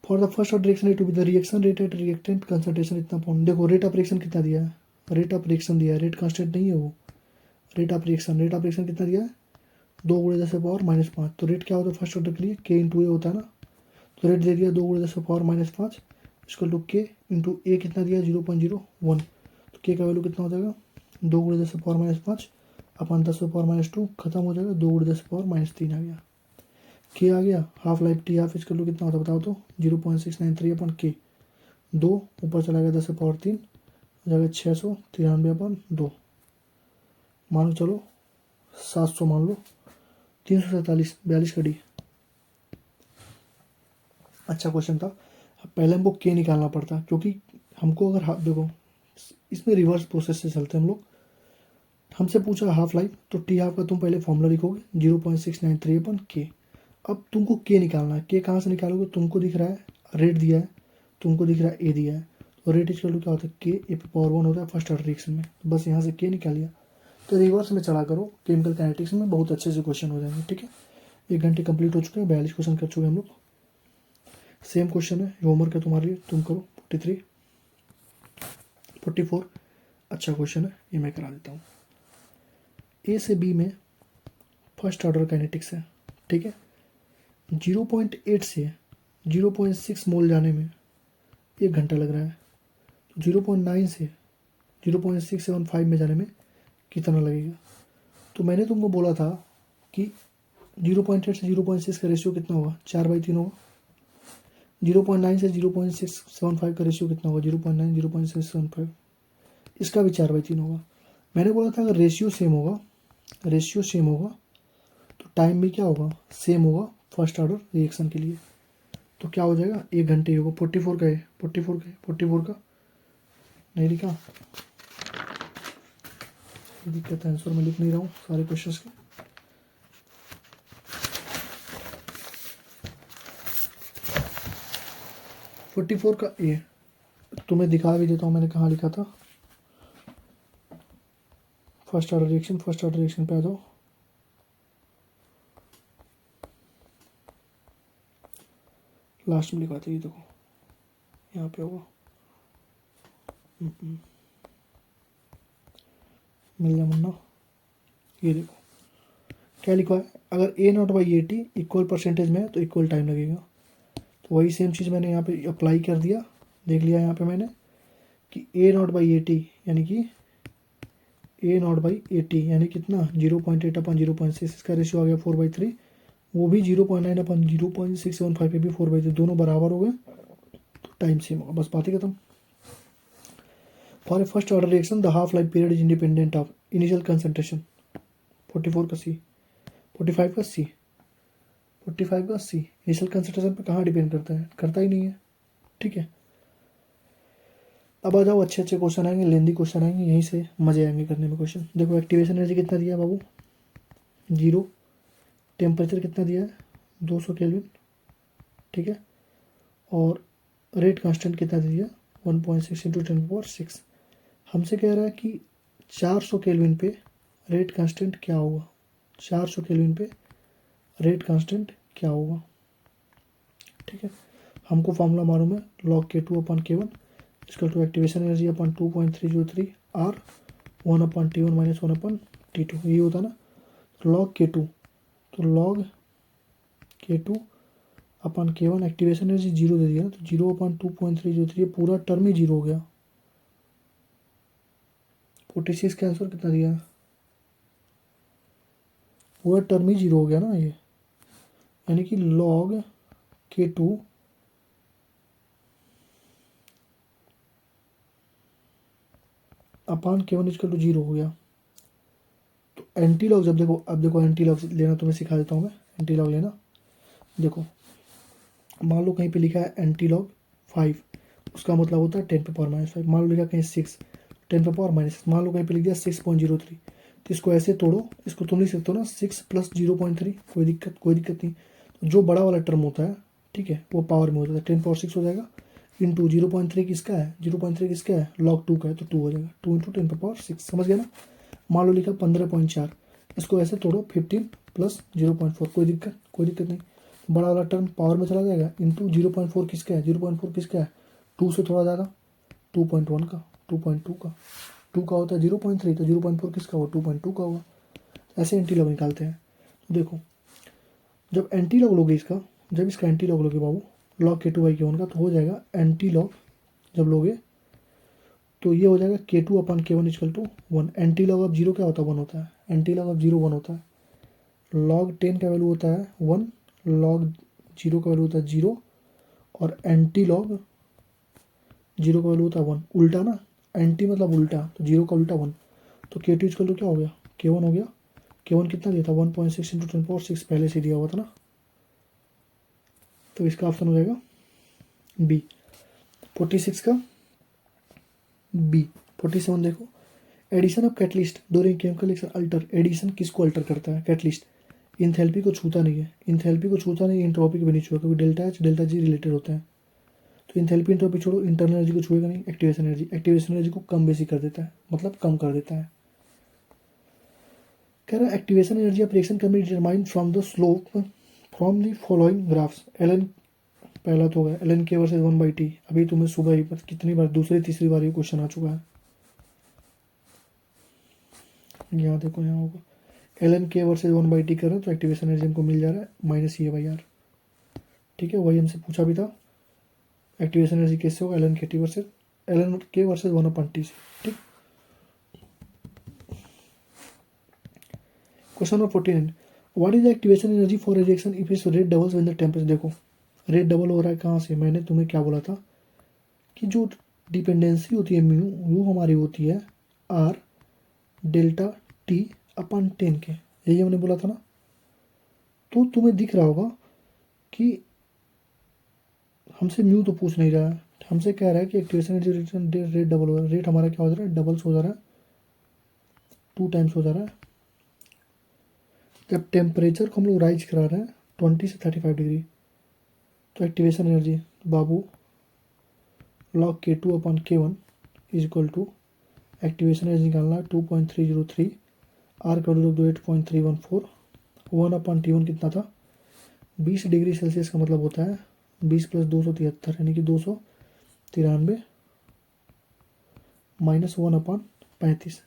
for the first order reaction to be the reaction rate at reactant concentration इतना पॉइंट। देखो रेट ऑफ रिएक्शन कितना दिया है, रेट ऑफ रिएक्शन दिया है, रेट कांस्टेंट नहीं है वो, रेट ऑफ रिएक्शन कितना दिया है, 2 × 10⁻⁻5। तो रेट क्या होता है फर्स्ट ऑर्डर के लिए, के इंटू ए होता है ना। तो रेट दे दिया 2 × 10⁻⁻5 इसकल टू के इंटू ए कितना दिया 0.01। तो के का वैल्यू कितना हो जाएगा 2 × 10⁻⁻5 अपन 10⁻², खत्म हो जाएगा 2 × 10⁻³ आ गया। के आ गया, हाफ लाइफ टी हाफ इसका कितना होता है बताओ तो, 0.693 अपन के, 2 ऊपर चला गया 10⁻³ हो जाएगा 693/2, मान चलो 700 मान लो, 347 42 का डी। अच्छा क्वेश्चन था। अब पहले हमको के निकालना पड़ता, क्योंकि हमको अगर देखो इसमें रिवर्स प्रोसेस से चलते हैं हम लोग। हमसे पूछा हाफ लाइफ, तो टी हाफ का तुम पहले फॉर्मूला लिखोगे 0.693/के। अब तुमको के निकालना है, के कहाँ से निकालोगे, तुमको दिख रहा है रेट दिया है, तुमको दिख रहा है ए दिया है, तो रेट इक्वल टू क्या होता है के ए पे पावर 1 होता है फर्स्ट ऑर्डर रिएक्शन में। तो बस यहाँ से के निकाल लिया। तो रिवर्स में चला करो, केमिकल काइनेटिक्स में बहुत अच्छे से क्वेश्चन हो जाएंगे, ठीक है। 1 घंटे कंप्लीट हो चुके हैं, 42 क्वेश्चन कर चुके हैं हम लोग। सेम क्वेश्चन है, होमवर्क है तुम्हारे लिए, तुम करो 43 44। अच्छा क्वेश्चन है, ये मैं करा देता हूँ। ए से बी में फर्स्ट ऑर्डर काइनेटिक्स है, ठीक है। 0.8 से 0.6 मोल जाने में 1 घंटा लग रहा है, तो 0.9 से 0.675 में जाने में कितना लगेगा। तो मैंने तुमको बोला था कि 0.8 से 0.6 का रेशियो कितना होगा, 4/3 होगा। 0.9 से 0.675 का रेशियो कितना होगा, 0.9 0.675, इसका भी 4/3 होगा। मैंने बोला था अगर रेशियो सेम होगा तो टाइम भी क्या होगा, सेम होगा फर्स्ट ऑर्डर रिएक्शन के लिए। तो क्या हो जाएगा, 1 घंटे होगा। 44 का है, 44 का नहीं लिखा, ये दिक्कत है, आंसर मैं लिख नहीं रहा हूँ सारे क्वेश्चंस के। फोर्टी का ए तुम्हें दिखा भी देता हूँ, मैंने कहाँ लिखा था, फर्स्ट ऑर्डर रिएक्शन पे आ जाओ। लास्ट में लिखा था, ये देखो यहाँ पे होगा, मिल गया मुन्ना। ये देखो क्या लिखा है, अगर A0/80 इक्वल परसेंटेज में है तो इक्वल टाइम लगेगा। तो वही सेम चीज़ मैंने यहाँ पे अप्लाई कर दिया, देख लिया यहाँ पे मैंने कि A0/80 यानी कि A0/80 यानी कितना 0.8/0.6, इसका रेशियो आ गया 4/3, वो भी 0.9/0.675 पे भी 4/3, दोनों बराबर हो गए तो टाइम सेम होगा, बस बात ही खत्म। For a first order reaction the half life period is independent of initial concentration. 44 का सी, 45 का सी, 45 का सी इनिशियल कंसंट्रेशन पे कहाँ डिपेंड करता है, करता ही नहीं है, ठीक है। अब आ जाओ, अच्छे क्वेश्चन आएंगे, लेंदी क्वेश्चन आएंगे, यहीं से मजे आएंगे करने में क्वेश्चन। देखो एक्टिवेशन एनर्जी कितना दिया है बाबू, 0। टेम्परेचर कितना दिया है 200 केल्विन, ठीक है। और रेट कांस्टेंट कितना दिया 1.6 × 10⁻⁶। हमसे कह रहा है कि 400 केल्विन पे रेट कांस्टेंट क्या होगा, 400 केल्विन पे रेट कांस्टेंट क्या होगा, ठीक है। हमको फॉर्मूला मालूम है, log K2/K1 इसका two activation energy upon 2.303 R 1/T1 - 1/T2, ये होता ना। log K2, तो log K2/K1 एक्टिवेशन एनर्जी 0 दे दिया ना, तो 0/2.303 पूरा टर्म ही 0 हो गया। 46 का आंसर कितना दिया, पूरा टर्म ही 0 हो गया ना ये, यानी कि log K2 upon K1 equal to 0 हो गया। तो एंटी लॉग जब देखो, अब देखो एंटी लॉग लेना तुम्हें सिखा देता हूँ मैं, एंटी लॉग लेना। देखो मान लो कहीं पे लिखा है एंटी लॉग 5, उसका मतलब होता है 10⁻⁵। मान लो लिखा कहीं 6, 10 पे पावर माइनस, मान लो कहीं पे लिख दिया 6.03, तो इसको ऐसे तोड़ो, इसको तुम लिख सकते हो ना 6 + 0.3, कोई दिक्कत नहीं। तो जो बड़ा वाला टर्म होता है, ठीक है, वो पावर में हो जाता है, 10 पावर 6 हो जाएगा, इंटू 0.3 किसका है, 0.3 किसका है, log 2 का है, तो 2 हो जाएगा, 2 इंटू 10 पे पावर 6, समझ गया ना। मान लो लिखा 15.4, इसको ऐसे तोड़ो 15 + 0.4, कोई दिक्कत नहीं। बड़ा वाला टर्म पावर में चला जाएगा, इंटू 0.4 किसका है, 0.4 किसका है, 2 से थोड़ा ज़्यादा, 2.1 का, 2.2 का, 2 का होता है 0.3, तो 0.4 किसका होगा, 2.2 का होगा। ऐसे एंटी लॉग निकालते हैं। तो देखो, जब एंटी लॉग लोगे इसका, जब इसका एंटी लॉग लोगे बाबू, log K2/K1 का, तो हो जाएगा एंटी लॉग, जब लोगे तो ये हो जाएगा K2/K1 = 1। एंटी लॉग ऑफ 0 क्या होता है, 1 होता है, एंटी लॉग ऑफ 0 1 होता है। log 10 का वैल्यू होता है 1, log 0 का वैल्यू होता है 0, और एंटी लॉग 0 का वैल्यू होता है 1, उल्टा ना, एंटी मतलब उल्टा, तो 0 का उल्टा 1, तो K2 = क्या हो गया, K1 हो गया। K1 कितना दिया था, 1.6 × 10⁻6 पहले से दिया हुआ था ना, तो इसका ऑप्शन हो जाएगा बी। 46 का बी। 47 देखो, addition of catalyst during chemical reaction alter, addition किसको अल्टर करता है, कैटलिस्ट। इंथैल्पी को छूता नहीं है, इंथैल्पी को छूता नहीं, एंट्रोपी को भी नहीं छुआ, क्योंकि delta H delta G related होता है। तो इंथैल्पी एंट्रोपी छोड़ो, इंटरनल एनर्जी को छुएगा नहीं। एक्टिवेशन एनर्जी को कम बेसी कर देता है, मतलब कम कर देता है। कह रहा है activation energy of reaction can be determined from the slope from the following graphs. एलन पहला तो होगा एलन के वर्सेज 1/T, अभी तुम्हें सुबह ही कितनी बार, दूसरी तीसरी बार ये क्वेश्चन आ चुका है। यहाँ देखो, यहाँ होगा एलन के वर्सेज 1/T कर रहे हैं, तो एक्टिवेशन एनर्जी हमको मिल जा रहा है -E/R। ठीक है, वही हमसे पूछा भी था, एक्टिवेशन एनर्जी कैसे होगा, एलन के वर्सेज 1/T से। ठीक, question number 49, what is the activation energy for a reaction if it's rate doubles when the temperature. देखो रेट डबल हो रहा है कहाँ से, मैंने तुम्हें क्या बोला था कि जो डिपेंडेंसी होती है म्यू, वो हमारी होती है R ΔT/10 के, यही हमने बोला था ना। तो तुम्हें दिख रहा होगा कि हमसे म्यू तो पूछ नहीं रहा है, हमसे कह रहा है कि एक्टिवेशन एनर्जी रेट डबल हो रहा है, रेट हमारा क्या हो जा रहा है, डबल्स हो जा रहा है, 2 टाइम्स हो जा रहा है। जब टेम्परेचर को हम लोग राइज करा रहे हैं 20 से 35 डिग्री, तो एक्टिवेशन एनर्जी बाबू log K2/K1 = एक्टिवेशन एनर्जी निकालना है 2.303, आर का वैल्यू 8.314, 1/T1 कितना था, 20 डिग्री सेल्सियस का मतलब होता है 20 + 273, यानी कि 293 माइनस 1/35,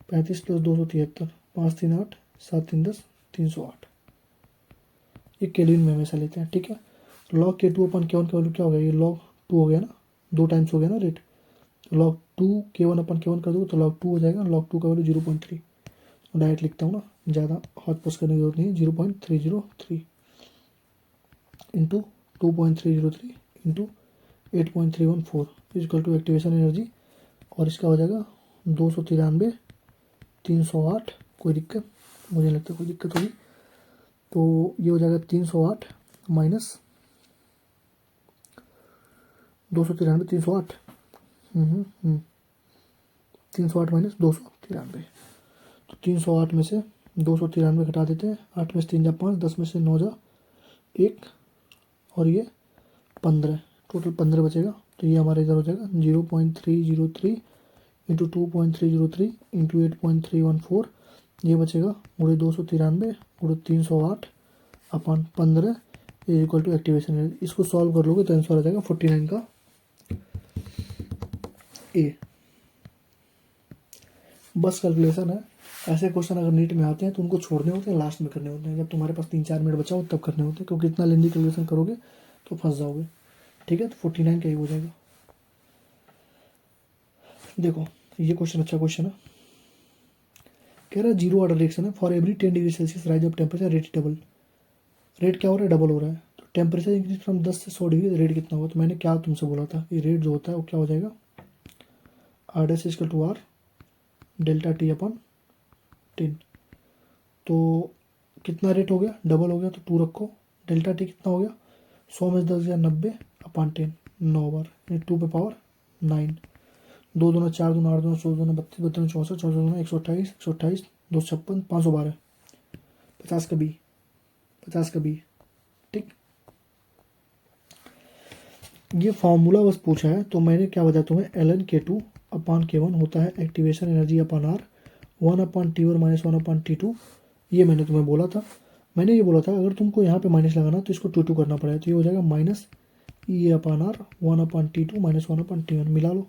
35 + 273, 5 3 8, 7 3 10, 308, ये केल्विन में हमेशा लेते हैं। ठीक है, log K2/K1 का वैल्यू क्या हो गया, ये log 2 हो गया ना, 2 टाइम्स हो गया ना रेट, तो log 2 K1/K1 कर दो तो log 2 हो जाएगा, log 2 का वैल्यू 0.3, डायरेक्ट लिखता हूँ ना, ज़्यादा हाथ पुश करने की जरूरत नहीं है, 0.303 इंटू 2.303 इंटू 8.314 = एक्टिवेशन एनर्जी, और इसका हो जाएगा 293 308, कोई दिक्कत, मुझे लगता है कोई दिक्कत होगी, तो ये हो जाएगा 308 माइनस 293 308, 308 माइनस 293, तो 308 में से 293 घटा देते हैं, 8 में से 3 जा 5, 10 में से 9 जा 1, और ये 15, टोटल 15 बचेगा। तो ये हमारा इधर हो जाएगा 0.303 इंटू 2.303 इंटू 8.314, ये बचेगा गुणे 293 गुणे 308/15 = एक्टिवेशन एनर्जी। इसको सॉल्व कर लोगे तो आंसर आ जाएगा 49 का ए। बस कैलकुलेशन है, ऐसे क्वेश्चन अगर नीट में आते हैं तो उनको छोड़ने होते हैं, लास्ट में करने होते हैं, जब तुम्हारे पास 3-4 मिनट बचा हो तब करने होते हैं, क्योंकि इतना लेंदी कैलकुलेशन करोगे तो फंस जाओगे। ठीक है, तो 49 का ही हो जाएगा। देखो ये क्वेश्चन अच्छा क्वेश्चन है, कह रहा है 0 ऑर्डर रिएक्शन है, for every 10 degree Celsius rise of temperature rate double. Rate क्या हो रहा है, डबल हो रहा है, तो टेम्परेचर इंक्रीज फ्रॉम 10 से 100 डिग्री, रेट कितना होगा, तो मैंने क्या तुमसे बोला था, ये रेट जो होता है वो क्या हो जाएगा, R' = R ΔT/10। तो कितना रेट हो गया, डबल हो गया, तो 2 रखो, ΔT कितना हो गया, 100 में 10 गया 90/10, 9 बार, 2 पे पावर 9, 2 दूना 4 दूना 8 दूना 16 दूना 32 32 दूना 64 64 दूना 128 128 256 512 50 का बी 50 का बी। ठीक, ये फार्मूला बस पूछा है तो मैंने क्या बताया तुम्हें, ln k2 अपान k1 होता है activation energy upon R 1 upon t1 minus 1 upon t2। ये मैंने तुम्हें बोला था। मैंने ये बोला था अगर तुमको यहाँ पे माइनस लगाना तो इसको 2 करना पड़ेगा, तो ये हो जाएगा minus E upon R 1 upon t2 minus 1 upon t1। मिला लो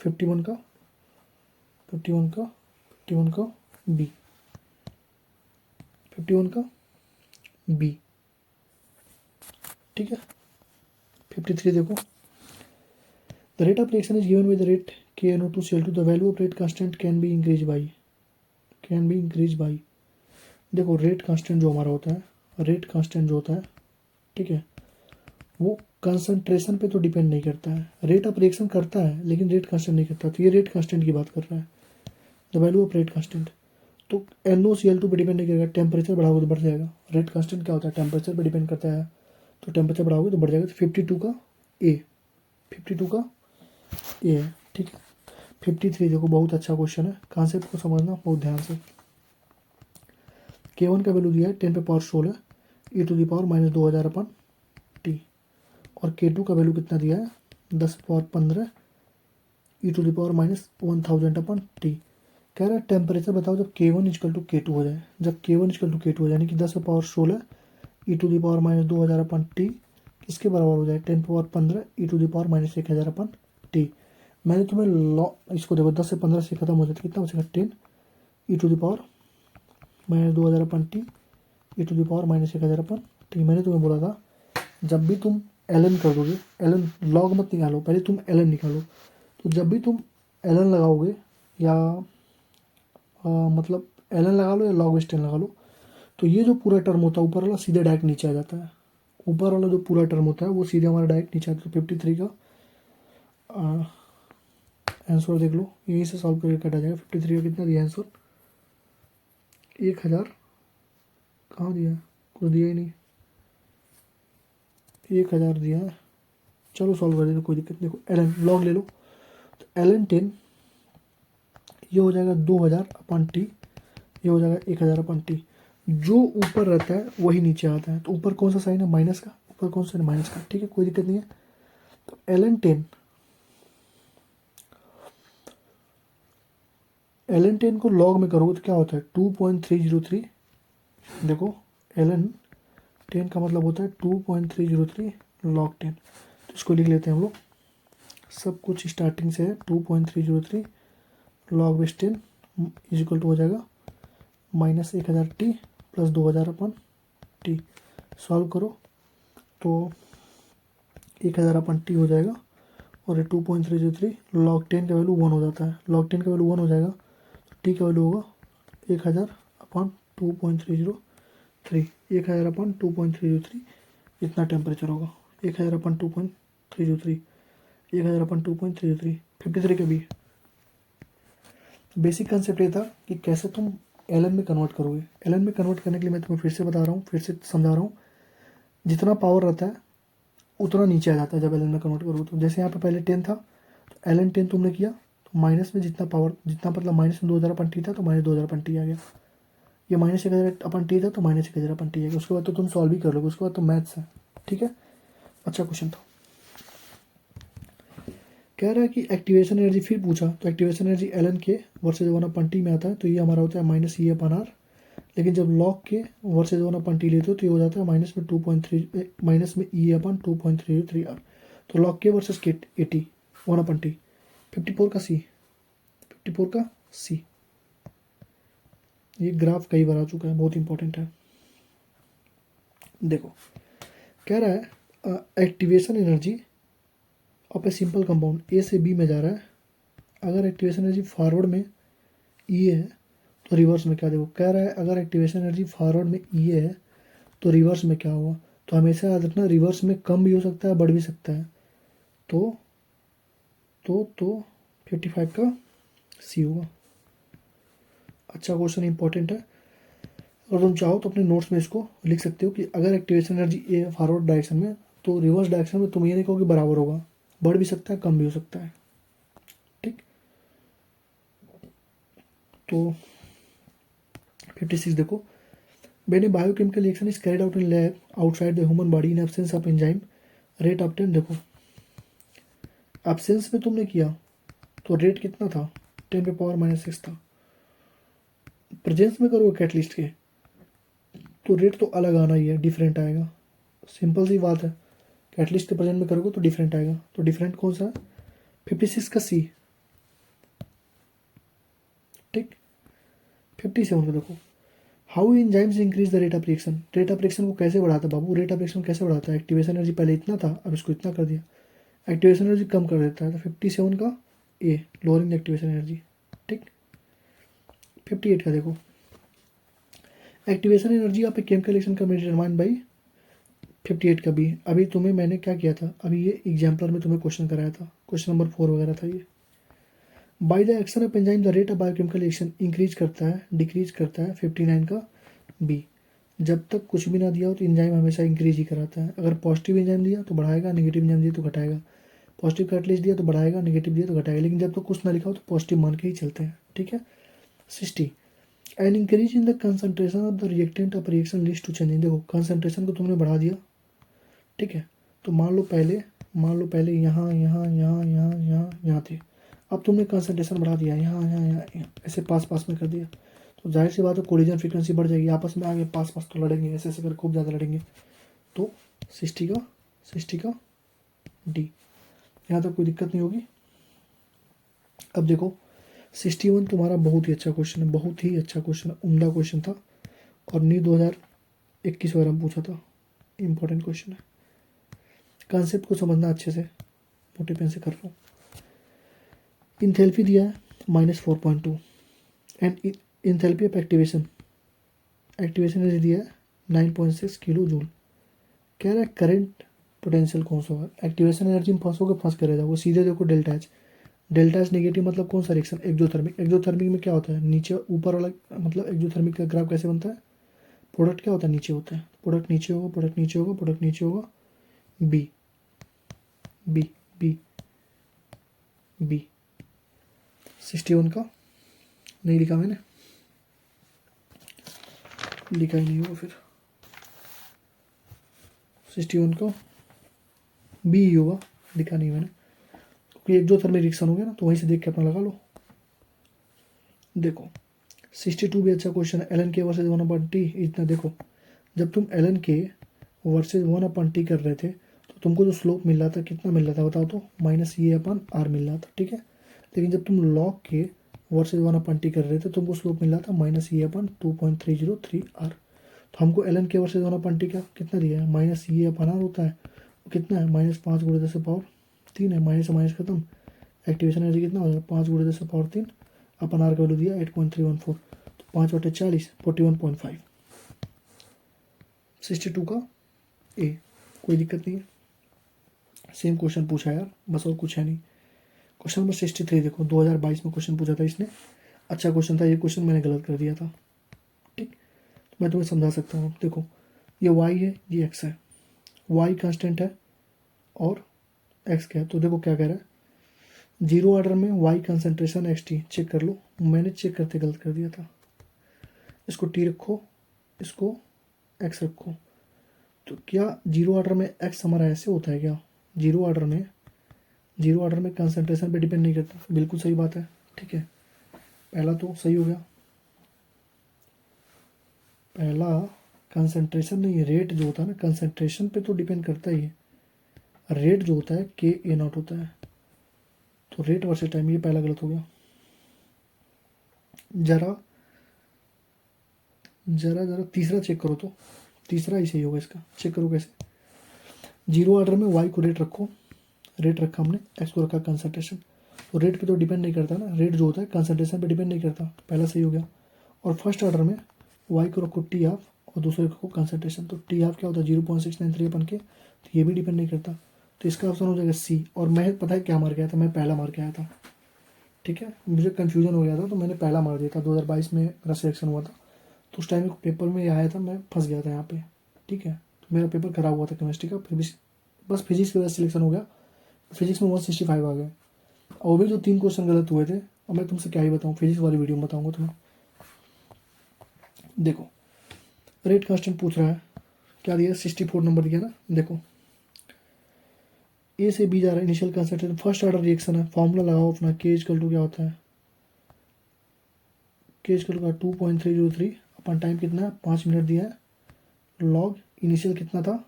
51 का 51 का 51 का बी 51 का बी। ठीक है, 53 देखो, the rate of reaction is given by the rate KNO2Cl2, the value of rate constant can be increase by. देखो रेट कांस्टेंट जो हमारा होता है, रेट कांस्टेंट जो होता है, ठीक है, वो कंसंट्रेशन पे तो डिपेंड नहीं करता है। रेट ऑफ रिएक्शन करता है लेकिन रेट कांस्टेंट नहीं करता। तो ये रेट कांस्टेंट की बात कर रहा है, the value of rate constant. तो NOCl2 पे डिपेंड नहीं करेगा, टेम्परेचर बढ़ाओगे तो बढ़ जाएगा। रेट कांस्टेंट क्या होता है, टेम्परेचर पे डिपेंड करता है, तो टेम्परेचर बढ़ाओगे तो बढ़ जाएगा। तो 52 का ए, 52 का ए है। ठीक है, 53 देखो, बहुत अच्छा क्वेश्चन है, कॉन्सेप्ट को समझना बहुत ध्यान से। K1 का वैल्यू दिया है 10 पे power 16 e⁻ minus 2000 upon T, और K2 का वैल्यू कितना दिया है 10 पे पावर 15 e⁻ माइनस 1000 अपन टी। कह रहा है टेम्परेचर बताओ जब K1 इजकल टू K2 हो जाए, जब K1 इजकल टू K2 हो जाए, यानी कि 10 पे power 16 e⁻ minus 2000 upon T किसके बराबर हो जाए 10 पे पावर 15 e⁻ माइनस 1000 अपन टी। मैंने तुम्हें लॉ इसको देखो 10 से 15 से खत्म हो जाता है, कितना बचेगा 10 e⁻ minus 2000 upon T e⁻ minus 1000 अपन टी। मैंने तुम्हें बोला था जब भी तुम ln कर दोगे, ln लॉग मत निकालो, पहले तुम ln निकालो। तो जब भी तुम ln लगाओगे या मतलब ln लगा लो या लॉग बेस 10 लगा लो, तो ये जो पूरा टर्म होता है ऊपर वाला सीधे डायरेक्ट नीचे आ जाता है। ऊपर वाला जो पूरा टर्म होता है वो सीधे हमारा डायरेक्ट नीचे आता है। तो 53 का आंसर देख लो, यहीं से सॉल्व करके काटा जाएगा। 53 का कितना दिया आंसर 1000, कहाँ दिया है, कुछ दिया ही नहीं, 1000 दिया है। चलो सॉल्व कर दे, कोई दिक्कत नहीं। देखो ln लॉग ले लो, तो ln 10 ये हो जाएगा 2000 अपन टी, ये हो जाएगा 1000 अपन टी। जो ऊपर रहता है वही नीचे आता है, तो ऊपर कौन सा साइन है माइनस का, ऊपर कौन सा है माइनस का। ठीक है, कोई दिक्कत नहीं है। तो ln 10 को लॉग में करोगे तो क्या होता है 2.303। देखो ln 10 का मतलब होता है 2.303 log 10। तो इसको लिख लेते हैं हम लोग, सब कुछ स्टार्टिंग से है 2.303 log base 10 is equal to हो जाएगा minus 1000 T plus 2000 upon T. Solve करो तो 1000 अपन टी हो जाएगा, और 2.303 log 10 का वैल्यू 1 हो जाता है। log 10 का वैल्यू 1 हो जाएगा तो टी का वैल्यू होगा 1000 अपन 2.303, 1000 अपन 2.303 इतना टेम्परेचर होगा। 1000 अपन 2.303, 1000 अपन 2.303। 53 का भी बेसिक कंसेप्ट ये था कि कैसे तुम एलन में कन्वर्ट करोगे। एलन में कन्वर्ट करने के लिए मैं तुम्हें फिर से बता रहा हूँ, फिर से समझा रहा हूँ, जितना पावर रहता है उतना नीचे आ जाता है जब एलन में कन्वर्ट करोगे। तो जैसे यहाँ पे पहले 10 था, तो एलन 10 तुमने किया तो माइनस में जितना पावर, जितना मतलब माइनस में 2000 अपन टी था तो माइनस 2000 अपन टी आ गया। ये माइनस 1000 अपन टी था तो माइनस 1000 अपन टी आ गया। उसके बाद तो तुम सॉल्व ही कर लोगे, उसके बाद तो मैथ्स है। ठीक है, अच्छा क्वेश्चन था। कह रहा है कि एक्टिवेशन एनर्जी फिर पूछा, तो एक्टिवेशन एनर्जी एलन के वर्सेज 1 अपन टी में आता है, तो ये हमारा होता है माइनस ई अपन आर। लेकिन जब लॉग के वर्सेज 1 अपन टी लेते हो तो ये हो जाता है माइनस में 2.3 माइनस में ई अपन 2.303 आर। तो लॉग के वर्सेज के 80 1 अपन टी। 54 का सी, 54 का सी। ये ग्राफ कई बार आ चुका है, बहुत इंपॉर्टेंट है। देखो कह रहा है activation energy of a simple compound A से बी में जा रहा है। अगर एक्टिवेशन एनर्जी फॉरवर्ड में ई है तो रिवर्स में क्या, देखो कह रहा है अगर एक्टिवेशन एनर्जी फॉरवर्ड में ई है तो रिवर्स में क्या होगा। तो हमेशा याद रखना रिवर्स में कम भी हो सकता है, बढ़ भी सकता है। तो 55 का सी होगा। अच्छा क्वेश्चन, इंपॉर्टेंट है। अगर तुम चाहो तो अपने नोट्स में इसको लिख सकते हो कि अगर एक्टिवेशन एनर्जी ए फॉरवर्ड डायरेक्शन में तो रिवर्स डायरेक्शन में तुम ये नहीं कहोगे बराबर होगा, बढ़ भी सकता है, कम भी हो सकता है। ठीक, तो 56 देखो, when a biochemical reaction is carried out in lab outside the human body in absence of enzyme, rate of 10 देखो, absence में तुमने किया तो रेट कितना था, 10⁻⁻6 था। प्रेजेंस में करोगे कैटलिस्ट के तो रेट तो अलग आना ही है, डिफरेंट आएगा। सिंपल सी बात है, कैटलिस्ट के प्रेजेंट में करोगे तो डिफरेंट आएगा। तो डिफरेंट कौन सा है, 56 का सी। ठीक, 57 को देखो, how enzymes increase the rate of reaction, rate of reaction को कैसे बढ़ाता है बाबू, रेट ऑफ रिएक्शन कैसे बढ़ाता है, एक्टिवेशन एनर्जी पहले इतना था, अब इसको इतना कर दिया, एक्टिवेशन एनर्जी कम कर देता है। तो 57 का ए, लोअरिंग एक्टिवेशन एनर्जी। ठीक, 58 का देखो, activation energy of a chemical reaction का डिटरमाइंड बाई 58 का भी। अभी तुम्हें मैंने क्या किया था, अभी ये एग्जाम्पलर में तुम्हें क्वेश्चन कराया था, क्वेश्चन नंबर 4 वगैरह था ये। By the action of enzyme the rate of biochemical reaction increase करता है, डिक्रीज करता है। 59 का बी, जब तक कुछ भी ना दिया हो तो एंजाइम हमेशा इंक्रीज ही कराता है। अगर पॉजिटिव एंजाइम दिया तो बढ़ाएगा, नेगेटिव एंजाइम दिया तो घटाएगा। पॉजिटिव कैटलिस्ट दिया तो बढ़ाएगा, नेगेटिव दिया तो घटाएगा, लेकिन जब तक कुछ ना लिखा हो तो पॉजिटिव मान के ही चलते हैं। ठीक है, 60, an increase in the concentration of the reactant of reaction leads to change. देखो कंसंट्रेशन को तुमने बढ़ा दिया, ठीक है, तो मान लो पहले यहाँ यहाँ यहाँ यहाँ यहाँ यहाँ थे, अब तुमने कंसंट्रेशन बढ़ा दिया, यहाँ यहाँ यहाँ ऐसे पास में कर दिया, तो जाहिर सी बात है कोलिजन फ्रीक्वेंसी बढ़ जाएगी, आपस में आगे पास तो लड़ेंगे, ऐसे ऐसे कर खूब ज़्यादा लड़ेंगे। तो 60 का डी, यहाँ तक कोई दिक्कत नहीं होगी। अब देखो 61 तुम्हारा बहुत ही अच्छा क्वेश्चन है, बहुत ही अच्छा क्वेश्चन है, उम्दा क्वेश्चन था, और नी 2021 वगैरह में पूछा था, इंपॉर्टेंट क्वेश्चन है। कॉन्सेप्ट को समझना अच्छे से, मोटे पेन से कर लो। इंथैल्पी दिया है -4.2 and enthalpy of activation energy दिया है 9.6 किलो जूल। कह रहा है करंट पोटेंशियल कौन सा होगा, एक्टिवेशन एनर्जी में फंस कर रह जाओगे। सीधे देखो delta H, delta H negative मतलब कौन सा रिएक्शन, एक्सोथर्मिक। एक्सोथर्मिक में क्या होता है, नीचे ऊपर वाला, मतलब एक्सोथर्मिक का ग्राफ कैसे बनता है, प्रोडक्ट क्या होता है, नीचे होता है, प्रोडक्ट नीचे होगा, प्रोडक्ट नीचे होगा, प्रोडक्ट नीचे होगा, बी बी बी बी। 61 का नहीं लिखा मैंने, लिखा ही नहीं होगा फिर, 61 का बी ही होगा, लिखा नहीं मैंने, क्योंकि एक्सोथर्मिक रिएक्शन हो गया ना, तो वहीं से देख के अपना लगा लो। देखो 62 भी अच्छा क्वेश्चन है, LN के वर्सेज 1/T। इतना देखो, जब तुम LN के वर्सेज 1/T कर रहे थे तो तुमको जो स्लोप मिल रहा था कितना मिल रहा था बताओ तो, -E/R मिल रहा था, ठीक है। लेकिन जब तुम लॉग के वर्सेज 1/T कर रहे थे तुमको स्लोप मिल रहा था -E/2.303R। तो हमको LN के वर्सेज 1/T का कितना दिया है, -E/R होता है, वो कितना है, -5 × 10⁻3 है, माइनस से माइनस खत्म। एक्टिवेशन एनर्जी कितना हो जाएगा, 5 × 10⁻3, अपन आर का वैल्यू दिया 8.314, तो 5/40 41.5। 62 का ए, कोई दिक्कत नहीं है, सेम क्वेश्चन पूछा यार, बस और कुछ है नहीं। क्वेश्चन नंबर 63 देखो, 2022 में क्वेश्चन पूछा था इसने, अच्छा क्वेश्चन था ये, क्वेश्चन मैंने गलत कर दिया था। ठीक, तो मैं तुम्हें समझा सकता हूँ। देखो ये वाई है, ये एक्स है, वाई कांस्टेंट है और एक्स क्या है, तो देखो क्या कह रहा है, जीरो ऑर्डर में वाई कंसंट्रेशन XT, चेक कर लो, मैंने चेक करते गलत कर दिया था। इसको T रखो, इसको X रखो, तो क्या जीरो ऑर्डर में X हमारा ऐसे होता है क्या, जीरो ऑर्डर में कंसंट्रेशन पे डिपेंड नहीं करता, बिल्कुल सही बात है। ठीक है, पहला तो सही हो गया, पहला कंसंट्रेशन नहीं, रेट जो होता है ना कंसंट्रेशन पे तो डिपेंड करता ही है, रेट जो होता है K/A0 होता है, तो रेट वर्सेस टाइम, ये पहला गलत हो गया। जरा तीसरा चेक करो, तो तीसरा ही सही होगा इसका, चेक करो कैसे। जीरो ऑर्डर में वाई को रेट रखो, रेट रखा हमने, एक्स को रखा कंसंट्रेशन, तो रेट पे तो डिपेंड नहीं करता ना, रेट जो होता है कंसंट्रेशन पे डिपेंड नहीं करता, तो पहला सही हो गया। और फर्स्ट ऑर्डर में वाई को रखो T हाफ और दूसरे को कंसंट्रेशन, तो T हाफ क्या होता है 0.693 अपन के, तो ये भी डिपेंड नहीं करता, तो इसका ऑप्शन हो जाएगा C। और मैं पता है क्या मार के आया था, मैं पहला मार के आया था, ठीक है, मुझे कन्फ्यूजन हो गया था तो मैंने पहला मार दिया था, 2022 में मेरा सिलेक्शन हुआ था, तो उस टाइम पेपर में आया था, मैं फंस गया था यहाँ पे, ठीक है, तो मेरा पेपर खराब हुआ था केमिस्ट्री का, फिर भी बस फिजिक्स की वजह से सिलेक्शन हो गया, फिजिक्स में 165 आ गए, और वो भी जो 3 क्वेश्चन गलत हुए थे। अब मैं तुमसे क्या ही बताऊँ, फिजिक्स वाली वीडियो में बताऊँगा तुम्हें। देखो रेट कांस्टेंट पूछ रहा है, क्या दिया 64 नंबर दिया ना। देखो ए से बी जा रहा है, initial concentration first order reaction है, फॉर्मूला लगाओ अपना, के इक्वल टू क्या होता है, के इक्वल टू 2.303 अपन टाइम कितना है 5 मिनट दिया है, लॉग इनिशियल कितना था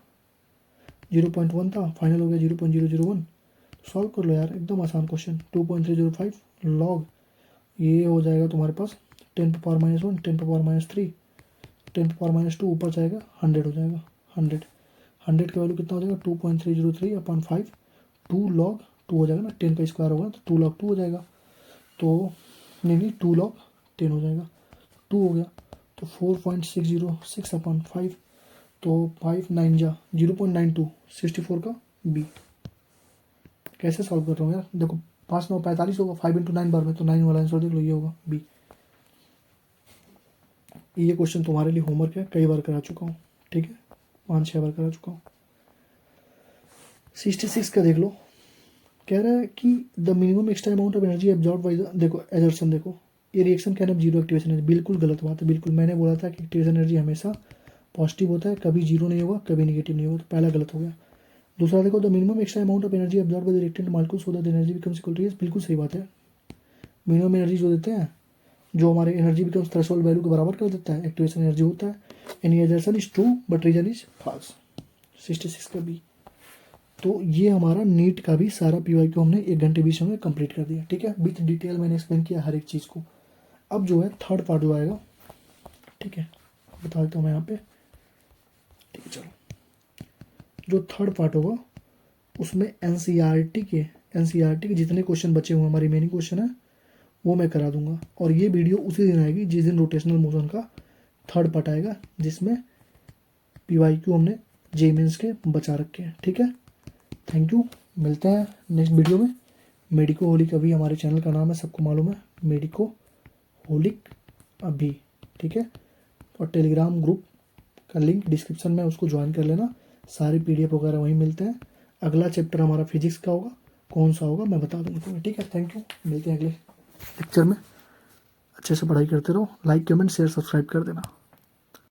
0.1 था, फाइनल हो गया 0.001। सॉल्व कर लो यार, एकदम आसान क्वेश्चन। 2.305 लॉग ये हो जाएगा तुम्हारे पास 10⁻⁻1 10⁻⁻3 10⁻⁻2 ऊपर जाएगा 100 हो जाएगा। 100 का वैल्यू कितना हो जाएगा 2.303 अपॉन 5, 2 लॉग 2 हो जाएगा ना, 10 का स्क्वायर होगा तो 2 लॉग 2 हो जाएगा, तो नहीं 2 लॉग 10 हो जाएगा, 2 हो गया तो 4.606 अपॉन 5, तो 5 9 जा 0.92 64 का बी। कैसे सॉल्व कर रहा हूँ यार, देखो 5 9 45 होगा, 5 × 9 बार में, तो 9 वाला आंसर देख लो, ये होगा बी। ये क्वेश्चन तुम्हारे लिए होमवर्क है, कई बार करा चुका हूँ, ठीक है 5-6 बार करा चुका हूँ। 66 का देख लो, कह रहा है कि the minimum extra amount of energy absorb by the, देखो एजर्सन देखो, ये reaction can have zero activation energy, बिल्कुल गलत बात है। बिल्कुल मैंने बोला था कि एक्टिवेशन एनर्जी हमेशा पॉजिटिव होता है, कभी जीरो नहीं होगा, कभी नेगेटिव नहीं होगा, तो पहला गलत हो गया। दूसरा देखो, the minimum extra amount of energy absorb by the reactant molecule so that energy becomes equal to, बिल्कुल सही बात है। मिनिमम एनर्जी जो देते हैं, जो हमारे एनर्जी बिकम्स थ्रेशोल्ड वैल्यू के बराबर कर देता है, एक्टिवेशन एनर्जी होता है। Any assertion is true but reason is false. 66 का बी। तो ये हमारा नीट का भी सारा पीवाई को हमने 1 घंटे 20 में कंप्लीट कर दिया, ठीक है, विथ डिटेल मैंने एक्सप्लेन किया हर एक चीज़ को। अब जो है थर्ड पार्ट जो आएगा, ठीक है बता देता हूँ मैं यहाँ पे, ठीक है चलो। जो थर्ड पार्ट होगा उसमें एनसीईआरटी के जितने क्वेश्चन बचे हुए हमारे रिमेनिंग क्वेश्चन है वो मैं करा दूंगा, और ये वीडियो उसी दिन आएगी जिस दिन रोटेशनल मोशन का थर्ड पार्ट आएगा, जिसमें पीवाईक्यू हमने जे मेंस के बचा रखे हैं, ठीक है। थैंक यू, मिलते हैं नेक्स्ट वीडियो में। मेडिको होलिक अभी हमारे चैनल का नाम है, सबको मालूम है, मेडिको होलिक अभी, ठीक है। और टेलीग्राम ग्रुप का लिंक डिस्क्रिप्शन में, उसको ज्वाइन कर लेना, सारे PDF वगैरह वहीं मिलते हैं। अगला चैप्टर हमारा फिजिक्स का होगा, कौन सा होगा मैं बता दूंगा तुम्हें, ठीक है। थैंक यू, मिलते हैं अगले लेक्चर में। अच्छे से पढ़ाई करते रहो, लाइक कमेंट शेयर सब्सक्राइब कर देना।